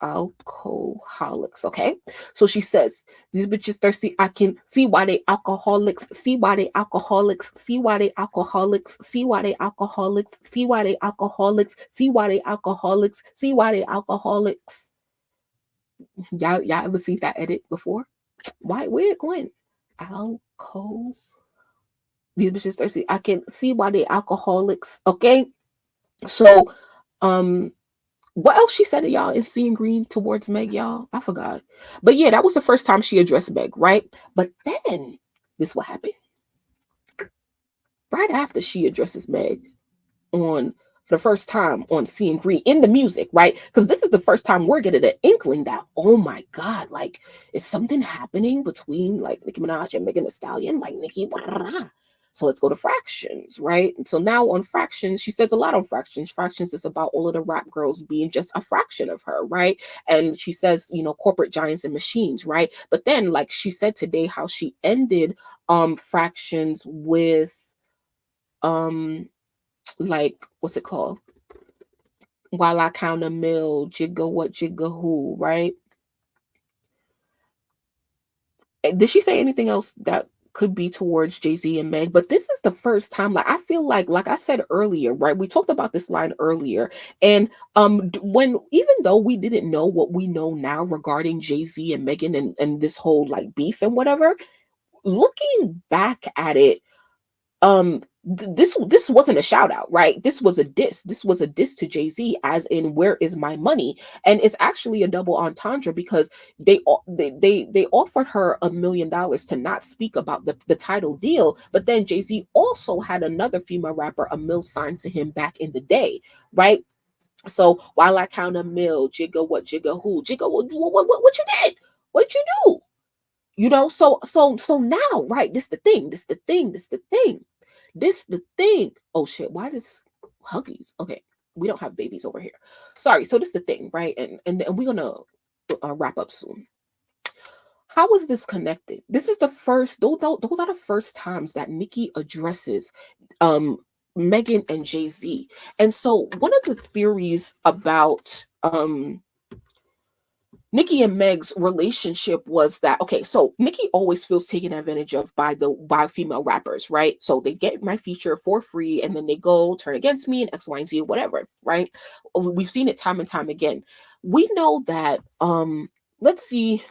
Alcoholics, okay? So she says, these bitches thirsty, I can see why they alcoholics, see why they alcoholics, see why they alcoholics, see why they alcoholics, see why they alcoholics, see why they alcoholics, see why they alcoholics. Y'all ever see that edit before? Where it went? Alcohol. These bitches thirsty. I can see why they alcoholics. Okay. So what else she said to y'all in Seeing Green towards Meg, y'all? I forgot. But yeah, that was the first time she addressed Meg, right? But then this what happened. Right after she addresses Meg on for the first time on Seeing Green in the music, right? Because this is the first time we're getting an inkling that, oh my God, like, is something happening between like Nicki Minaj and Megan Thee Stallion? Like Nicki, blah, blah, blah. So let's go to Fractions, right? And so now on Fractions, she says a lot on Fractions. Fractions is about all of the rap girls being just a fraction of her, right? And she says, you know, corporate giants and machines, right? But then, like she said today, how she ended Fractions with like, what's it called? While I count a mill, jigga what, jigga who, right? Did she say anything else that could be towards Jay-Z and Meg? But this is the first time, like, I feel like I said earlier, right? We talked about this line earlier. And even though we didn't know what we know now regarding Jay-Z and Megan and this whole like beef and whatever, looking back at it, this wasn't a shout out, right? This was a diss. This was a diss to Jay-Z, as in, where is my money? And it's actually a double entendre, because they offered her $1 million to not speak about the Tidal deal, but then Jay-Z also had another female rapper, a mill, signed to him back in the day, right? So while I count a mill, jigga what, jigga who, jigga what you did? What you do? You know, so now, right? This the thing. Oh shit, why does Huggies? Okay, we don't have babies over here. Sorry. So this the thing, right? And we're gonna wrap up soon. How is this connected? This is the first, those are the first times that Nicki addresses Megan and Jay-Z. And so one of the theories about Nicki and Meg's relationship was that, okay, so Nicki always feels taken advantage of by female rappers, right? So they get my feature for free and then they go turn against me and X, Y, and Z or whatever, right? We've seen it time and time again. We know that, let's see,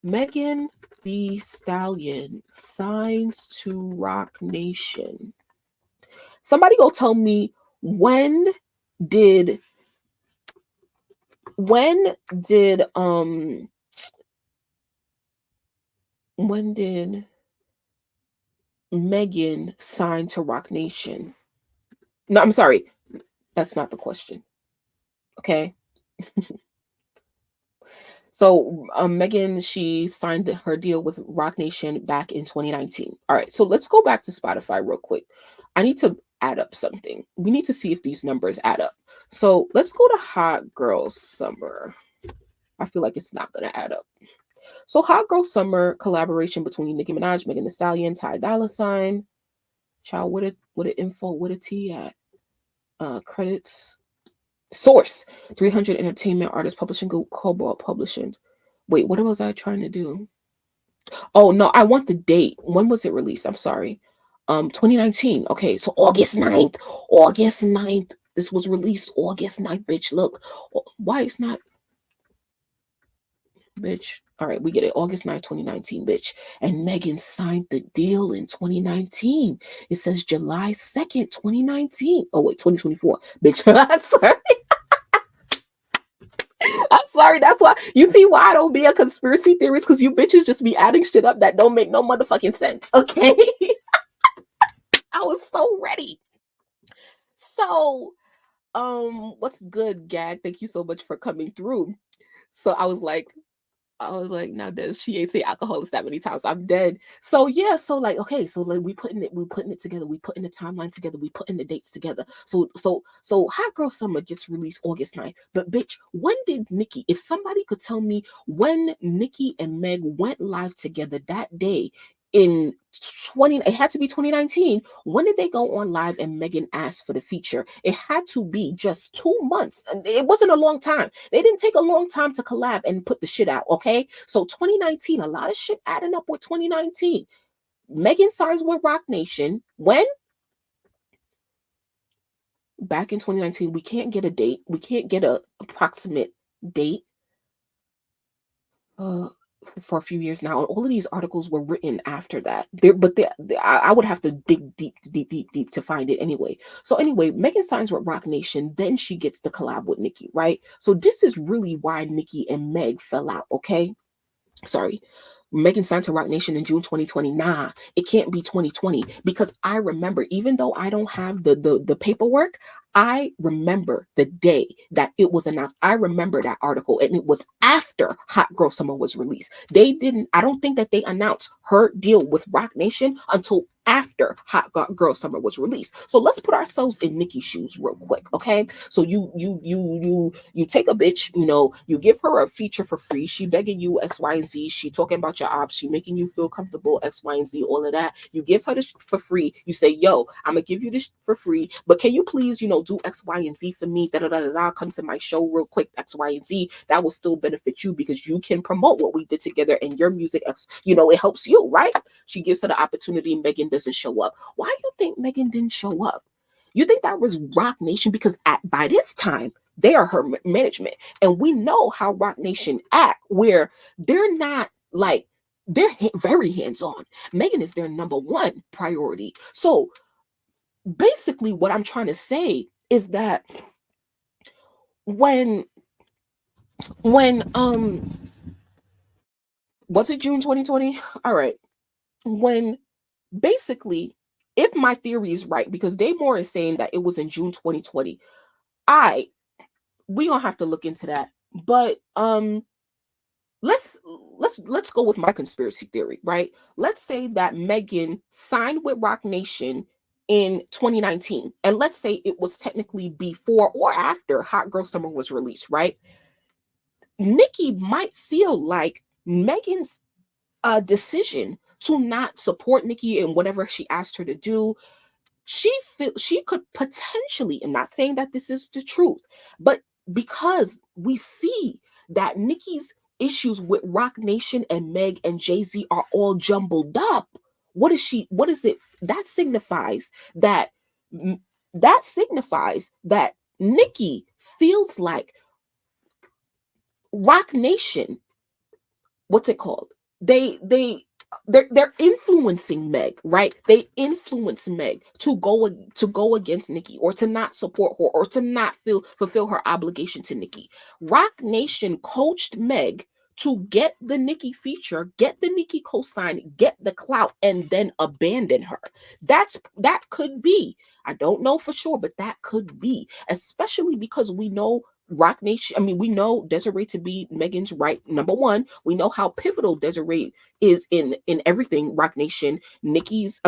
Megan Thee Stallion signs to Roc Nation. Somebody go tell me, when did when did Megan sign to Roc Nation? No, I'm sorry. That's not the question. Okay. So Megan, she signed her deal with Roc Nation back in 2019. All right, so let's go back to Spotify real quick. I need to add up something. We need to see if these numbers add up. So let's go to Hot Girl Summer. I feel like it's not going to add up. So Hot Girl Summer collaboration between Nicki Minaj, Megan Thee Stallion, Tidal. Child, what a info, what a T at? Credits. Source 300 Entertainment Artists Publishing Group, Cobalt Publishing. Wait, what was I trying to do? Oh no, I want the date. When was it released? I'm sorry. 2019. Okay, so August 9th. August 9th. This was released August 9th, bitch. Look. Why it's not, bitch. All right, we get it. August 9th, 2019, bitch. And Megan signed the deal in 2019. It says July 2nd, 2019. Oh wait, 2024. Bitch. Sorry. I'm sorry. That's why you see why I don't be a conspiracy theorist, because you bitches just be adding shit up that don't make no motherfucking sense. Okay. I was so ready. So, what's good, Gag? Thank you so much for coming through. So I was like, now that she ain't say alcoholics that many times, I'm dead. So yeah, so like, okay, so like we putting it together, we putting the timeline together, we putting the dates together. So Hot Girl Summer gets released August 9th. But bitch, when did Nicki, if somebody could tell me when Nicki and Meg went live together that day in it had to be 2019. When did they go on live and Megan asked for the feature? It had to be just 2 months. And it wasn't a long time. They didn't take a long time to collab and put the shit out, okay? So 2019, a lot of shit adding up with 2019. Megan signs with Roc Nation. When? Back in 2019. We can't get a date. We can't get a approximate date. For a few years now, and all of these articles were written after that. I would have to dig deep to find it anyway. So anyway, Megan signs with Roc Nation, then she gets the collab with Nicki, right? So this is really why Nicki and Meg fell out, okay? Sorry. Megan signed to Roc Nation in June 2020. Nah, it can't be 2020, because I remember, even though I don't have the paperwork, I remember the day that it was announced. I remember that article, and it was after Hot Girl Summer was released. I don't think that they announced her deal with Roc Nation until after Hot Girl Summer was released. So let's put ourselves in Nicki's shoes real quick, okay? So you take a bitch, you give her a feature for free. She begging you X, Y, and Z. She talking about your ops. She making you feel comfortable, X, Y, and Z, all of that. You give her this for free. You say, yo, I'm gonna give you this for free, but can you please, do X, Y, and Z for me? Come to my show real quick, X, Y, and Z. That will still benefit you, because you can promote what we did together, and your music, it helps you, right? She gives her the opportunity. Megan doesn't show up. Why do you think Megan didn't show up? You think that was Roc Nation? Because by this time, they are her management. And we know how Roc Nation act, where they're not like, they're very hands-on. Megan is their number one priority. So basically what I'm trying to say is that when was it June 2020? All right. When basically, if my theory is right, because Daymore is saying that it was in June 2020, we gonna have to look into that. But let's go with my conspiracy theory, right? Let's say that Megan signed with Roc Nation in 2019, and let's say it was technically before or after Hot Girl Summer was released, right? Nicki might feel like Megan's decision to not support Nicki in whatever she asked her to do, she could potentially, I'm not saying that this is the truth, but because we see that Nicki's issues with Roc Nation and Meg and Jay-Z are all jumbled up, what is it that signifies that Nicki feels like Roc Nation, what's it called? They're influencing Meg, right? They influence Meg to go against Nicki, or to not support her, or to not fulfill her obligation to Nicki. Roc Nation coached Meg to get the Nicki feature, get the Nicki cosign, get the clout, and then abandon her. That could be. I don't know for sure, but that could be, especially because we know Roc Nation. I mean, we know Desiree to be Megan's right number one. We know how pivotal Desiree is in everything Roc Nation. Megan's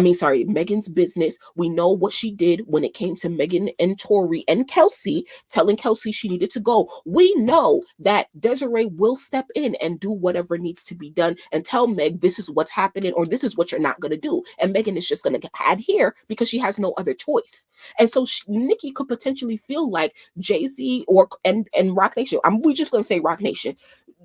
business. We know what she did when it came to Megan and Tori and Kelsey, telling Kelsey she needed to go. We know that Desiree will step in and do whatever needs to be done and tell Meg this is what's happening or this is what you're not going to do. And Megan is just going to adhere because she has no other choice. And so Nicki could potentially feel like Jay-Z and Roc Nation. We just going to say Roc Nation.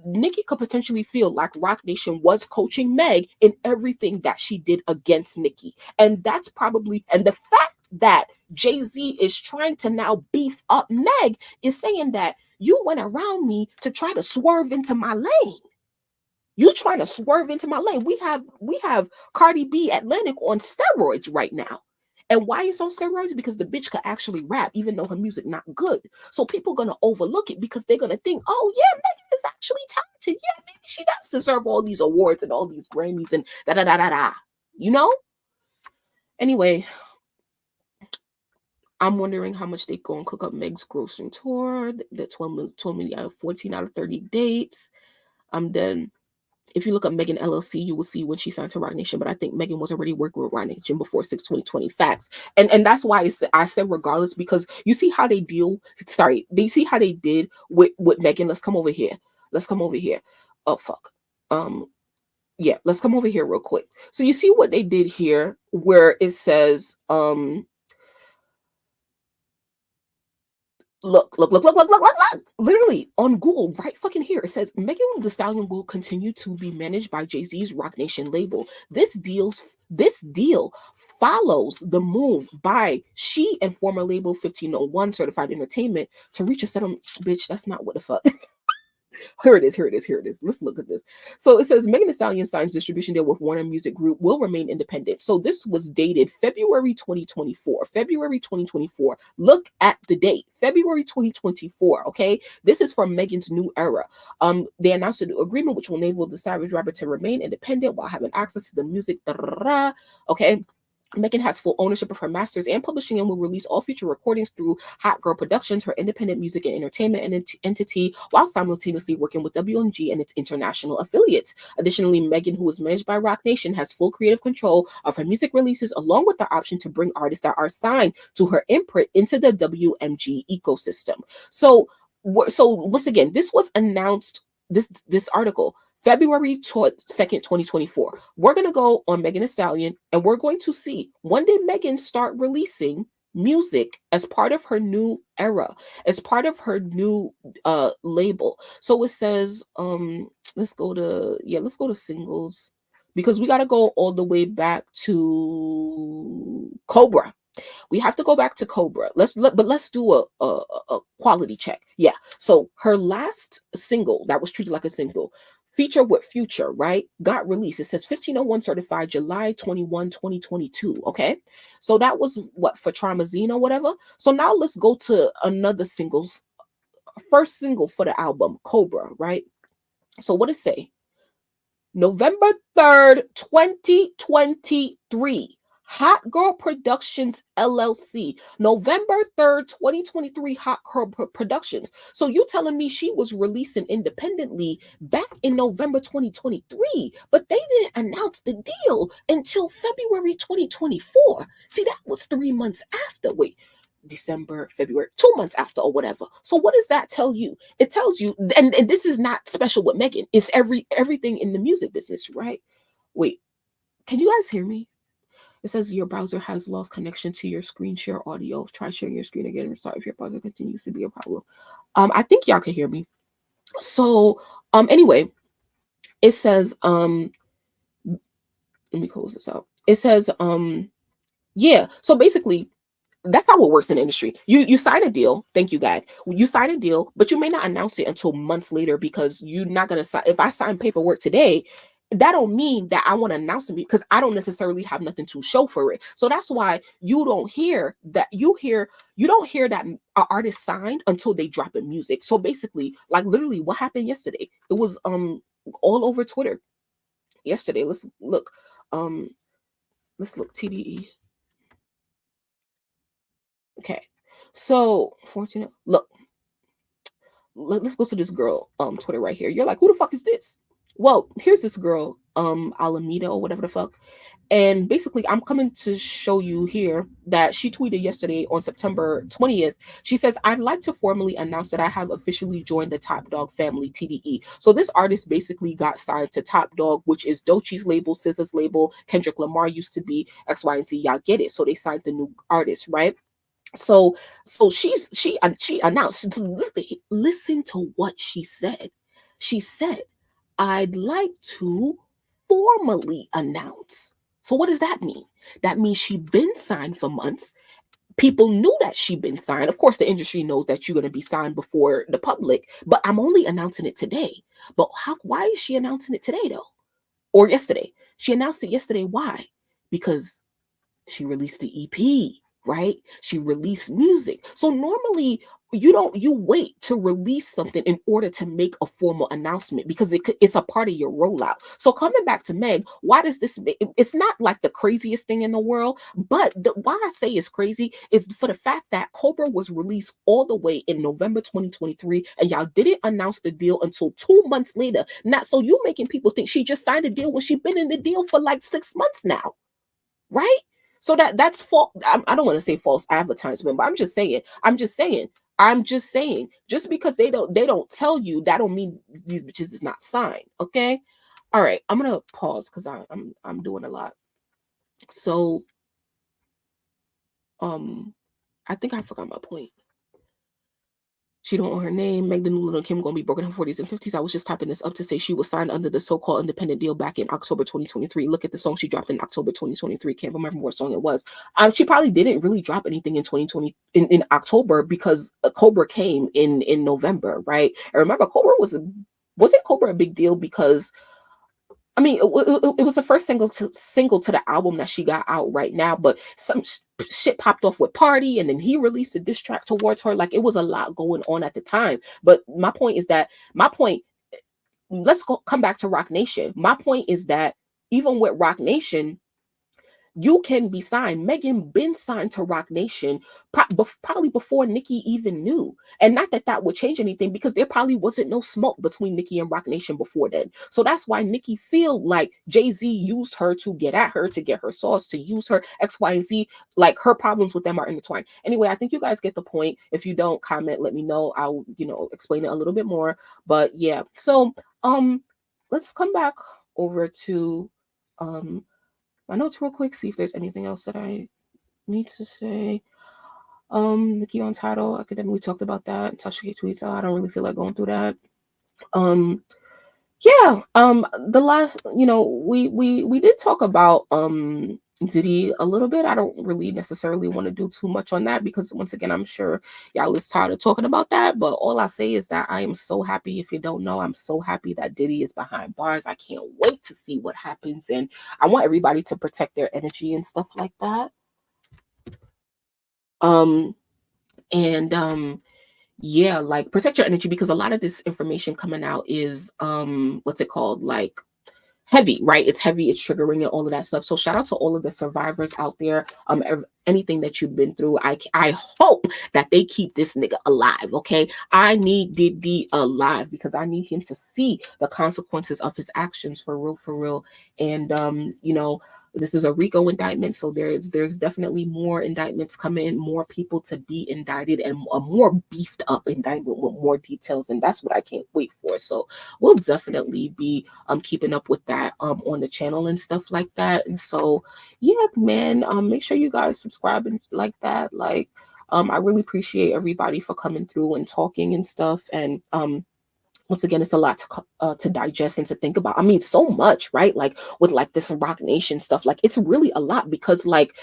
Nicki could potentially feel like Roc Nation was coaching Meg in everything that she did against Nicki. And that's probably, and the fact that Jay-Z is trying to now beef up Meg is saying that you went around me to try to swerve into my lane. You trying to swerve into my lane. We have Cardi B Atlantic on steroids right now. And why is on steroids? Because the bitch could actually rap, even though her music not good. So people are gonna overlook it because they're gonna think, oh yeah, Megan is actually talented. Yeah, maybe she does deserve all these awards and all these Grammys and da da da da da. You know? Anyway, I'm wondering how much they go and cook up Meg's grossing tour. The 12 million out of 14 out of 30 dates. Then if you look up Megan LLC, you will see when she signed to Roc Nation. But I think Megan was already working with Roc Nation before 6/20/20 facts. And that's why I said regardless, because you see how they deal. Sorry, do you see how they did with Megan? Let's come over here. Oh fuck. Yeah, let's come over here real quick. So you see what they did here, where it says Look. Literally on Google, right fucking here, it says Megan Thee Stallion will continue to be managed by Jay-Z's Roc Nation label. This deal follows the move by she and former label 1501 Certified Entertainment to reach a settlement. Bitch, that's not what the fuck. Here it is. Let's look at this. So it says Megan Thee Stallion signs distribution deal with Warner Music Group, will remain independent. So this was dated February 2024. February 2024. Look at the date. February 2024. Okay. This is from Megan's new era. They announced a new agreement which will enable the Savage rapper to remain independent while having access to the music. Okay. Megan has full ownership of her masters and publishing and will release all future recordings through Hot Girl Productions, her independent music and entertainment entity, while simultaneously working with WMG and its international affiliates. Additionally, Megan, who is managed by Roc Nation, has full creative control of her music releases, along with the option to bring artists that are signed to her imprint into the WMG ecosystem. So once again, this was announced, this article, February 2nd, 2024. We're going to go on Megan Thee Stallion and we're going to see, when did Megan start releasing music as part of her new era, as part of her new label. So it says, let's go to singles, because we got to go all the way back to Cobra. We have to go back to Cobra. Let's do a quality check. Yeah. So her last single that was treated like a single, feature with Future, right, got released. It says 1501 certified July 21, 2022. Okay. So that was what, for Traumazine or whatever. So now let's go to another first single for the album, Cobra, right? So what it say? November 3rd, 2023. Hot Girl Productions LLC. November 3rd, 2023, Hot Girl Productions. So you telling me she was releasing independently back in November 2023, but they didn't announce the deal until February 2024. See, that was 3 months after. Wait, December, February, 2 months after or whatever. So what does that tell you? It tells you, and this is not special with Megan, it's everything in the music business, right? Wait, can you guys hear me? It says your browser has lost connection to your screen share audio. Try sharing your screen again and restart if your browser continues to be a problem. I think y'all can hear me. So anyway, it says let me close this out. It says yeah, so basically that's how it works in the industry. You sign a deal. Thank you, God. You sign a deal, but you may not announce it until months later, because you're not gonna sign. If I sign paperwork today, that don't mean that I want to announce it, because I don't necessarily have nothing to show for it. So that's why you don't hear that. You don't hear that an artist signed until they drop in music. So basically, like literally what happened yesterday, it was all over Twitter yesterday. Let's look. Let's look TDE. Okay, so 14. Look, let's go to this girl Twitter right here. You're like, who the fuck is this? Well, here's this girl Alameda or whatever the fuck. And basically, I'm coming to show you here that she tweeted yesterday on September 20th. She says, I'd like to formally announce that I have officially joined the Top Dog family, TDE. So this artist basically got signed to Top Dog, which is Doechie's label, SZA's label. Kendrick Lamar used to be X, Y, and Z. Y'all get it. So they signed the new artist, right? So she announced, listen to what she said. She said, I'd like to formally announce. So what does that mean? That means she's been signed for months. People knew that she'd been signed. Of course, the industry knows that you're going to be signed before the public, but I'm only announcing it today. But why is she announcing it today though? Or yesterday? She announced it yesterday. Why? Because she released the EP, right? She released music. So normally you wait to release something in order to make a formal announcement because it's a part of your rollout. So coming back to Meg, why does this, it's not like the craziest thing in the world, but why I say it's crazy is for the fact that Cobra was released all the way in November 2023 and y'all didn't announce the deal until 2 months later. Not so you making people think she just signed a deal when she's been in the deal for like 6 months now, right? So that's false. I don't want to say false advertisement, but I'm just saying, just because they don't tell you, that don't mean these bitches is not signed. Okay. All right. I'm going to pause because I'm doing a lot. So, I think I forgot my point. She don't own her name. Meg the new Little Kim gonna be broken in her 40s and 50s. I was just typing this up to say she was signed under the so-called independent deal back in October 2023. Look at the song she dropped in October 2023. Can't remember what song it was. She probably didn't really drop anything in 2020 in October because Cobra came in November, right? And remember, wasn't Cobra a big deal because I mean, it was the first single to the album that she got out right now, but some shit popped off with Party, and then he released a diss track towards her. Like, it was a lot going on at the time. But let's come back to Roc Nation. My point is that even with Roc Nation, you can be signed. Megan been signed to Roc Nation probably before Nicki even knew. And not that would change anything because there probably wasn't no smoke between Nicki and Roc Nation before then. So that's why Nicki feel like Jay-Z used her to get at her, to get her sauce, to use her X, Y, and Z. Like, her problems with them are intertwined. Anyway, I think you guys get the point. If you don't, comment, let me know. I'll, explain it a little bit more. But yeah, so let's come back over to my notes real quick, see if there's anything else that I need to say. Nicki on Tidal, academically talked about that. Tasha K tweets, I don't really feel like going through that. The last, we did talk about Diddy a little bit. I don't really necessarily want to do too much on that because once again, I'm sure y'all is tired of talking about that. But all I say is that I am so happy. If you don't know, I'm so happy that Diddy is behind bars. I can't wait to see what happens, and I want everybody to protect their energy and stuff like that. Yeah, like, protect your energy because a lot of this information coming out is what's it called, like, heavy, right? It's heavy, it's triggering and all of that stuff. So shout out to all of the survivors out there. Anything that you've been through, I hope that they keep this nigga alive. Okay, I need Diddy alive because I need him to see the consequences of his actions for real. And this is a RICO indictment, so there's definitely more indictments coming, more people to be indicted, and a more beefed up indictment with more details, and that's what I can't wait for. So we'll definitely be keeping up with that on the channel and stuff like that. And so yeah, man, make sure you guys subscribe and like that. Like, I really appreciate everybody for coming through and talking and stuff. And once again, it's a lot to digest and to think about. I mean, so much, right? Like with like this Roc Nation stuff, like it's really a lot because like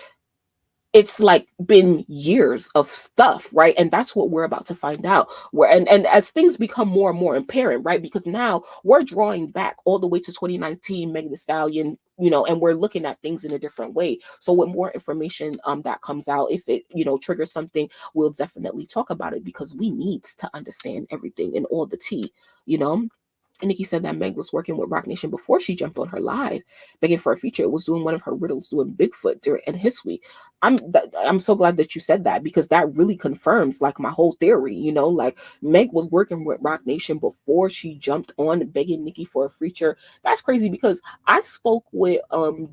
it's like been years of stuff, right? And that's what we're about to find out. And as things become more and more apparent, right? Because now we're drawing back all the way to 2019, Megan Thee Stallion, and we're looking at things in a different way. So with more information that comes out, if it, triggers something, we'll definitely talk about it because we need to understand everything and all the tea, And Nicki said that Meg was working with Roc Nation before she jumped on her live, begging for a feature. It was doing one of her riddles, doing Bigfoot and his week. I'm so glad that you said that, because that really confirms like my whole theory. You know, like Meg was working with Roc Nation before she jumped on begging Nicki for a feature. That's crazy, because I spoke with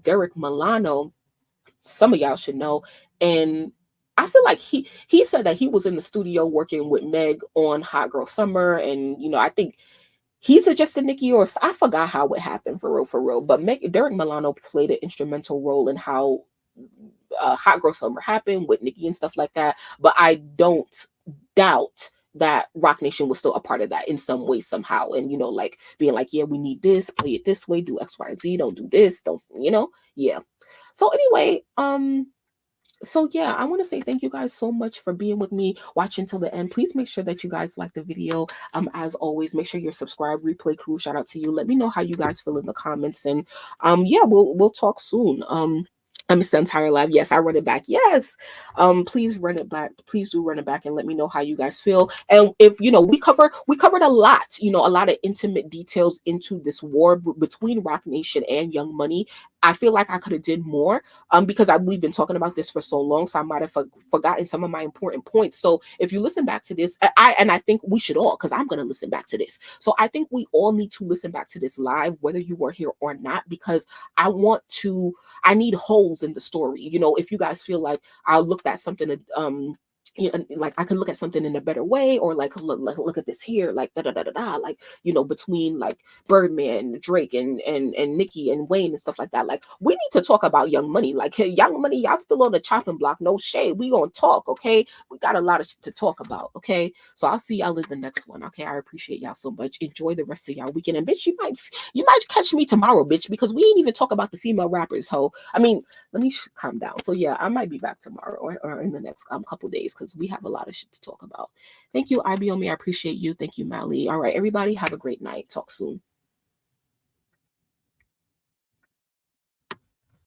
Derek Milano. Some of y'all should know, and I feel like he said that he was in the studio working with Meg on Hot Girl Summer, and you know, I think he suggested Nicki, or I forgot how it happened for real. But Derek Milano played an instrumental role in how Hot Girl Summer happened with Nicki and stuff like that. But I don't doubt that Roc Nation was still a part of that in some way, somehow. And, you know, like being like, yeah, we need this, play it this way, do X, Y, Z, don't do this, don't, you know? Yeah. So anyway, so yeah, I want to say thank you guys so much for being with me, watching till the end. Please make sure that you guys like the video. As always, make sure you're subscribed. Replay crew, shout out to you. Let me know how you guys feel in the comments, and yeah, we'll talk soon. It's the entire live. Yes, I run it back. Yes. Please run it back. Please do run it back and let me know how you guys feel. And if you know, we covered a lot, you know, a lot of intimate details into this war between Roc Nation and Young Money. I feel like I could have did more because we've been talking about this for so long, so I might have forgotten some of my important points. So if you listen back to this, I think we should all, because I'm going to listen back to this. So I think we all need to listen back to this live, whether you were here or not, because I need holes in the story. You know, if you guys feel like I looked at something, you know, like I could look at something in a better way, or like look at this here, like like, you know, between like Birdman, Drake, and Nicki and Wayne and stuff like that. Like, we need to talk about Young Money. Like, hey, Young Money, y'all still on the chopping block? No shade. We gonna talk, okay? We got a lot of shit to talk about, okay? So I'll see y'all in the next one, okay? I appreciate y'all so much. Enjoy the rest of y'all weekend, and bitch, you might catch me tomorrow, bitch, because we ain't even talk about the female rappers, ho. I mean, let me calm down. So yeah, I might be back tomorrow or in the next couple days, because we have a lot of shit to talk about. Thank you, IBOME. I appreciate you. Thank you, Mally. All right, everybody, have a great night. Talk soon.